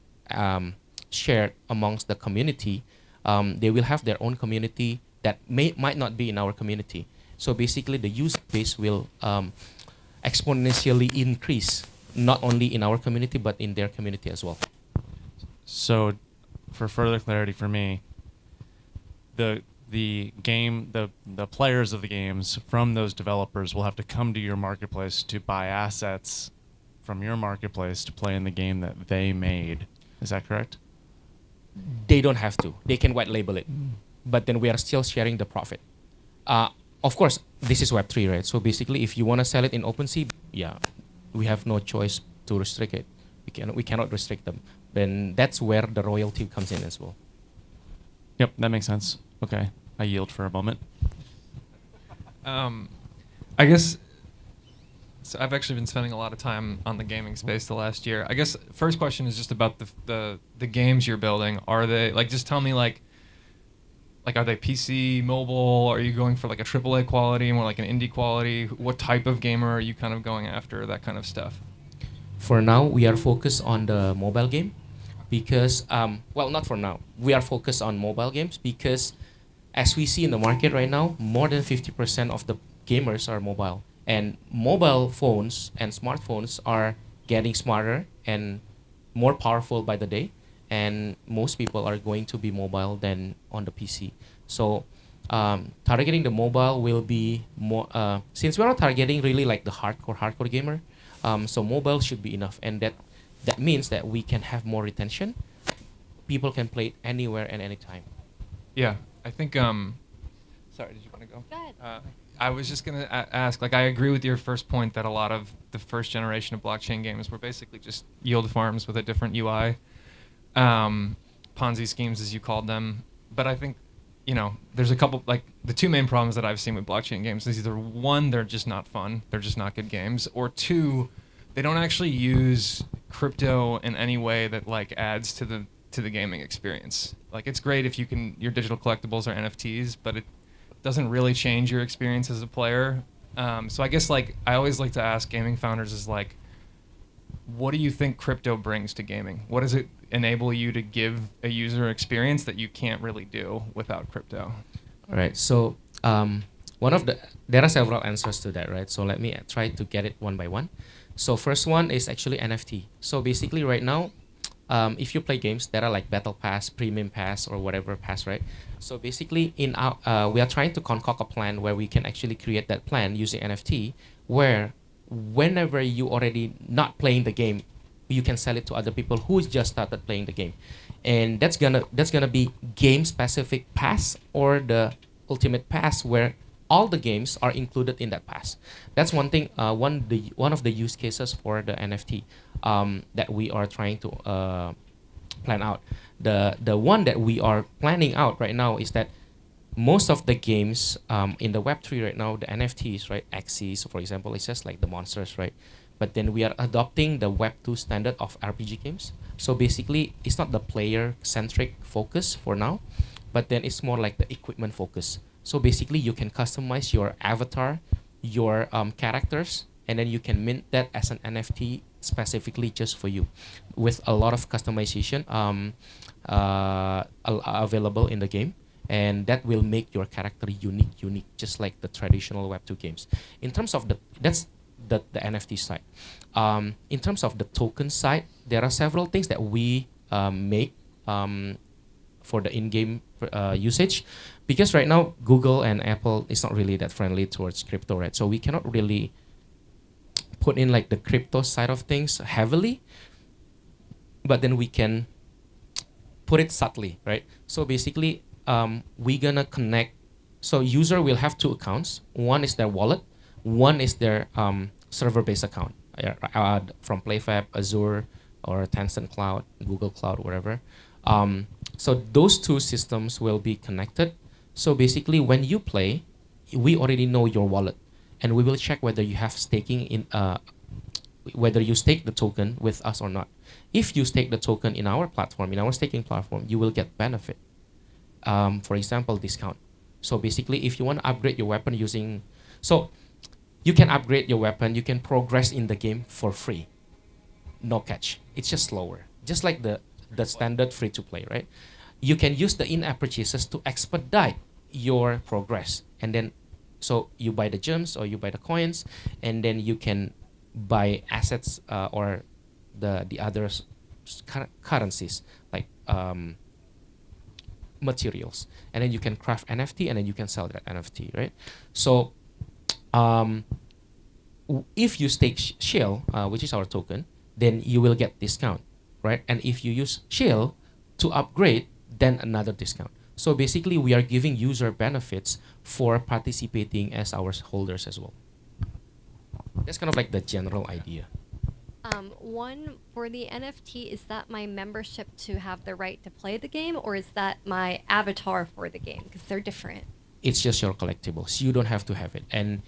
shared amongst the community, they will have their own community that might not be in our community. So basically the use base will exponentially increase, not only in our community, but in their community as well. So for further clarity for me, the players of the games from those developers will have to come to your marketplace to buy assets from your marketplace to play in the game that they made. Is that correct? They don't have to. They can white label it. But then we are still sharing the profit. Of course, this is Web3, right? So basically, if you want to sell it in OpenSea, yeah, we have no choice to restrict it. We cannot restrict them. Then that's where the royalty comes in as well. Yep, that makes sense. Okay, I yield for a moment. I guess. So I've actually been spending a lot of time on the gaming space the last year. I guess first question is just about the games you're building. Are they like, just tell me like are they PC, mobile? Are you going for like a AAA quality, more like an indie quality? What type of gamer are you kind of going after? That kind of stuff. For now, we are focused on the mobile game because, well, not for now. We are focused on mobile games because, as we see in the market right now, more than 50% of the gamers are mobile. And mobile phones and smartphones are getting smarter and more powerful by the day. And most people are going to be mobile than on the PC. So targeting the mobile will be more, since we're not targeting really like the hardcore gamer, so mobile should be enough. And that means that we can have more retention. People can play it anywhere and anytime. Yeah, I think. Sorry, did you want to go? Go ahead. I was just gonna ask. Like, I agree with your first point that a lot of the first generation of blockchain games were basically just yield farms with a different UI, Ponzi schemes as you called them. But I think, there's a couple, like the two main problems that I've seen with blockchain games is either one, they're just not fun, they're just not good games, or two, they don't actually use crypto in any way that like adds to the gaming experience. Like, it's great if your digital collectibles are NFTs, but it doesn't really change your experience as a player. So I guess like I always like to ask gaming founders is like, what do you think crypto brings to gaming? What does it enable you to give a user experience that you can't really do without crypto? All right. So there are several answers to that, right? So let me try to get it one by one. So first one is actually NFT. So basically right now, if you play games that are like Battle Pass, Premium Pass, or whatever pass, right? So basically, we are trying to concoct a plan where we can actually create that plan using NFT, where whenever you already not playing the game, you can sell it to other people who just started playing the game, and that's gonna be game specific pass or the ultimate pass where all the games are included in that pass. That's one thing. One of the use cases for the NFT that we are trying to plan out. The one that we are planning out right now is that most of the games in the Web3 right now, the NFTs, right, Axis, for example, it's just like the monsters, right? But then we are adopting the Web2 standard of RPG games. So basically, it's not the player-centric focus for now, but then it's more like the equipment focus. So basically, you can customize your avatar, your characters, and then you can mint that as an NFT specifically just for you, with a lot of customization available in the game, and that will make your character unique, just like the traditional Web2 games. In terms of that's the NFT side. In terms of the token side, there are several things that we make for the in-game usage, because right now Google and Apple is not really that friendly towards crypto, right? So we cannot really put in like the crypto side of things heavily, but then we can put it subtly, right? So basically, we're gonna connect. So user will have two accounts. One is their wallet, one is their server-based account from PlayFab, Azure, or Tencent Cloud, Google Cloud, whatever. So those two systems will be connected. So basically, when you play, we already know your wallet, and we will check whether you have staking in, whether you stake the token with us or not. If you stake the token in our platform, in our staking platform, you will get benefit. For example, discount. So basically, if you want to upgrade your weapon using, so you can upgrade your weapon, you can progress in the game for free, no catch. It's just slower, just like the standard free to play, right? You can use the in-app purchases to expedite your progress, and then so you buy the gems or you buy the coins, and then you can buy assets or the other currencies like materials, and then you can craft NFT, and then you can sell that NFT, right? So if you stake Shield, which is our token, then you will get discount, right? And if you use Shield to upgrade, then another discount. So basically, we are giving user benefits for participating as our holders as well. That's kind of like the general idea. One, for the NFT, is that my membership to have the right to play the game, or is that my avatar for the game? Because they're different. It's just your collectibles. You don't have to have it. And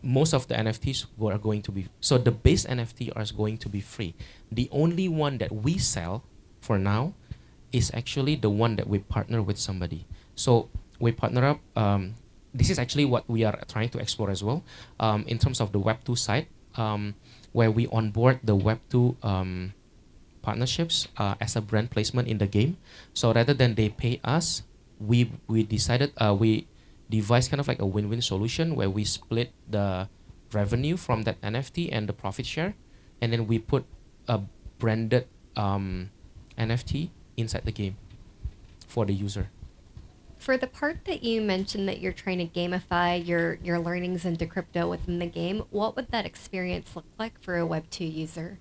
most of the NFTs are going to be, so the base NFT are going to be free. The only one that we sell for now is actually the one that we partner with somebody. So we partner up. This is actually what we are trying to explore as well, in terms of the Web2 side, where we onboard the Web2 partnerships as a brand placement in the game. So rather than they pay us, we decided we devised kind of like a win-win solution where we split the revenue from that NFT and the profit share, and then we put a branded NFT inside the game for the user. For the part that you mentioned that you're trying to gamify your learnings into crypto within the game, what would that experience look like for a Web2 user?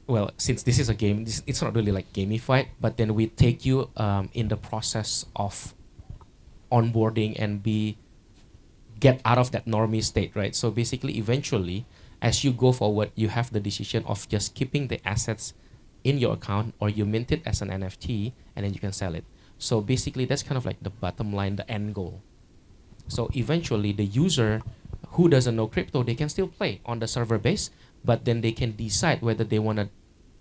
Well, since this is a game, it's not really like gamified, but then we take you in the process of onboarding and get out of that normie state, right? So basically, eventually, as you go forward, you have the decision of just keeping the assets in your account, or you mint it as an NFT and then you can sell it. So basically, that's kind of like the bottom line, the end goal. So eventually, the user who doesn't know crypto, they can still play on the server base, but then they can decide whether they want to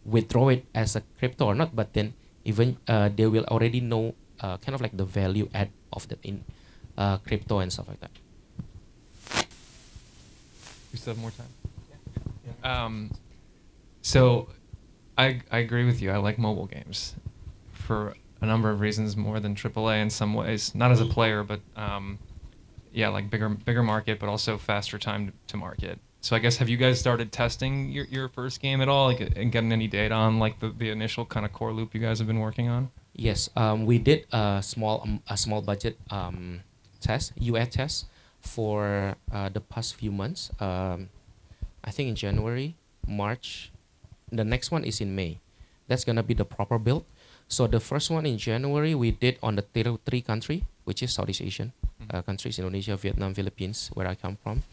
withdraw it as a crypto or not. But then even they will already know kind of like the value add of that in crypto and stuff like that. We still have more time. Yeah. So I agree with you. I like mobile games for a number of reasons, more than AAA in some ways. Not as a player, but yeah, like bigger market, but also faster time to market. So I guess, have you guys started testing your first game at all, like, and getting any data on like the initial kind of core loop you guys have been working on? Yes, we did a small budget test, UA test for the past few months. I think in January, March. The next one is in May. That's gonna be the proper build. So the first one in January we did on the Tier 3 country, which is Southeast Asian countries, Indonesia, Vietnam, Philippines, where I come from.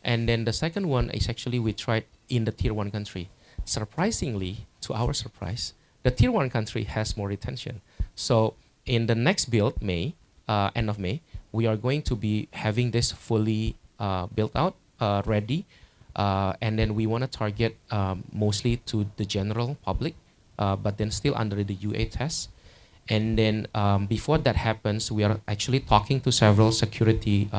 And then the second one is actually we tried in the Tier 1 country. Surprisingly, to our surprise, the Tier 1 country has more retention. So in the next build, May, end of May, we are going to be having this fully built out, ready. And then we want to target mostly to the general public, but then still under the UA test. And then before that happens, we are actually talking to several security.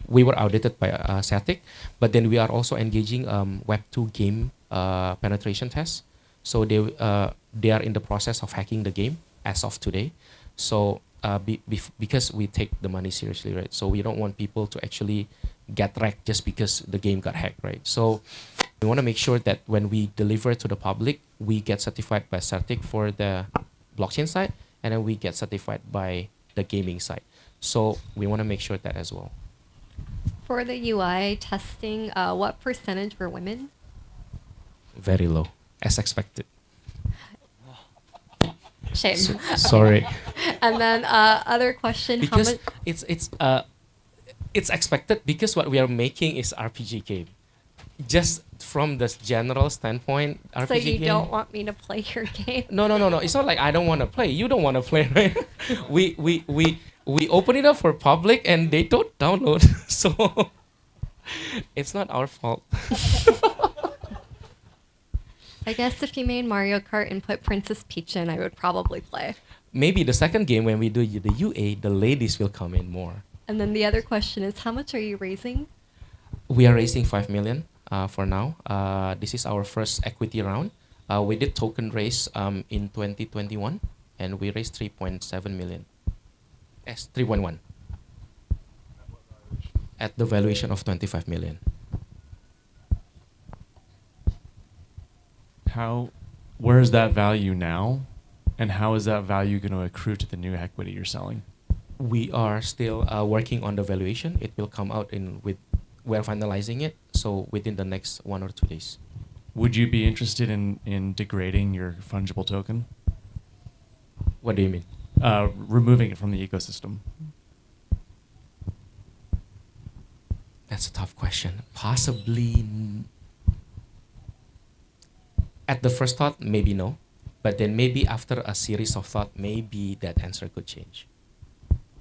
We were audited by SATIC, but then we are also engaging Web2 game penetration tests. So they are in the process of hacking the game as of today. So because we take the money seriously, right? So we don't want people to actually get wrecked just because the game got hacked, right? So we want to make sure that when we deliver to the public, we get certified by CertiK for the blockchain side, and then we get certified by the gaming side. So we want to make sure that as well. For the UI testing, what percentage were women? Very low, as expected. Shame. Sorry. And then other question, Because how much? it's expected because what we are making is RPG game. Just from the general standpoint, RPG So you game. don't want me to play your game? No. It's not like I don't want to play. You don't want to play, right? we open it up for public and they don't download. So it's not our fault. I guess if you made Mario Kart and put Princess Peach in, I would probably play. Maybe the second game when we do the UA, the ladies will come in more. And then the other question is, how much are you raising? We are raising 5 million for now. This is our first equity round. We did token raise in 2021, and we raised 3.7 million. Yes, 3.1. At the valuation of 25 million. Where is that value now, and how is that value going to accrue to the new equity you're selling? We are still working on the valuation. It will come out we're finalizing it, so within the next 1 or 2 days. Would you be interested in degrading your fungible token? What do you mean? Removing it from the ecosystem. That's a tough question. Possibly at the first thought, maybe no, but then maybe after a series of thought, maybe that answer could change.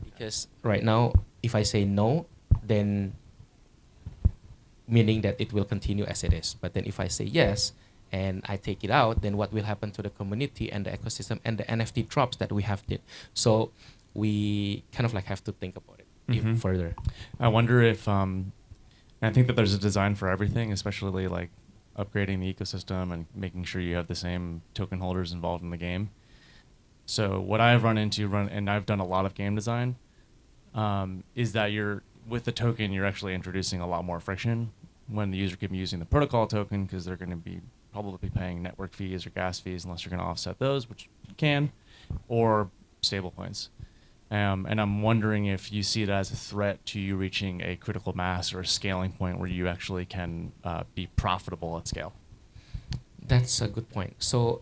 Because right now, if I say no, then meaning that it will continue as it is. But then if I say yes and I take it out, then what will happen to the community and the ecosystem and the NFT drops that we have did? So we kind of like have to think about it even further. I wonder if, I think that there's a design for everything, especially like upgrading the ecosystem and making sure you have the same token holders involved in the game. So what I've run into, and I've done a lot of game design, is that with the token, you're actually introducing a lot more friction when the user can be using the protocol token, because they're going to be probably paying network fees or gas fees unless you're going to offset those, which you can, or stablecoins. And I'm wondering if you see it as a threat to you reaching a critical mass or a scaling point where you actually can be profitable at scale. That's a good point. So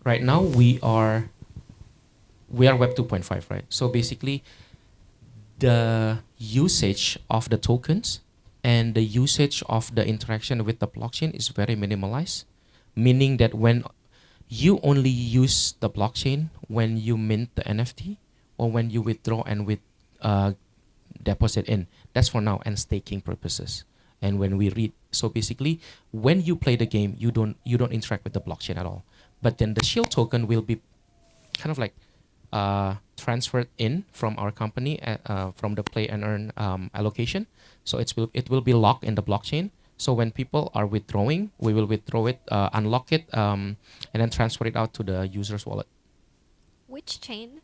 right now we are Web 2.5, right? So basically, the usage of the tokens and the usage of the interaction with the blockchain is very minimalized, meaning that when you only use the blockchain when you mint the NFT or when you withdraw and deposit in. That's for now and staking purposes. And when we read, so basically, when you play the game, you don't interact with the blockchain at all. But then the shield token will be kind of like transferred in from our company from the play and earn allocation. So it will be locked in the blockchain. So when people are withdrawing, we will withdraw it, unlock it, and then transfer it out to the user's wallet. Which chain?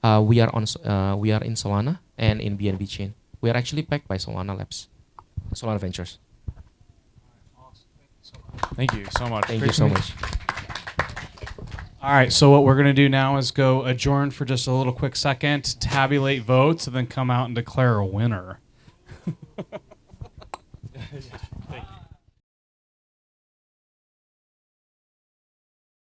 We are in Solana and in BNB chain. We are actually backed by Solana Labs, Solana Ventures. Thank you so much. Thank you so much. All right, so what we're going to do now is go adjourn for just a little quick second, tabulate votes, and then come out and declare a winner.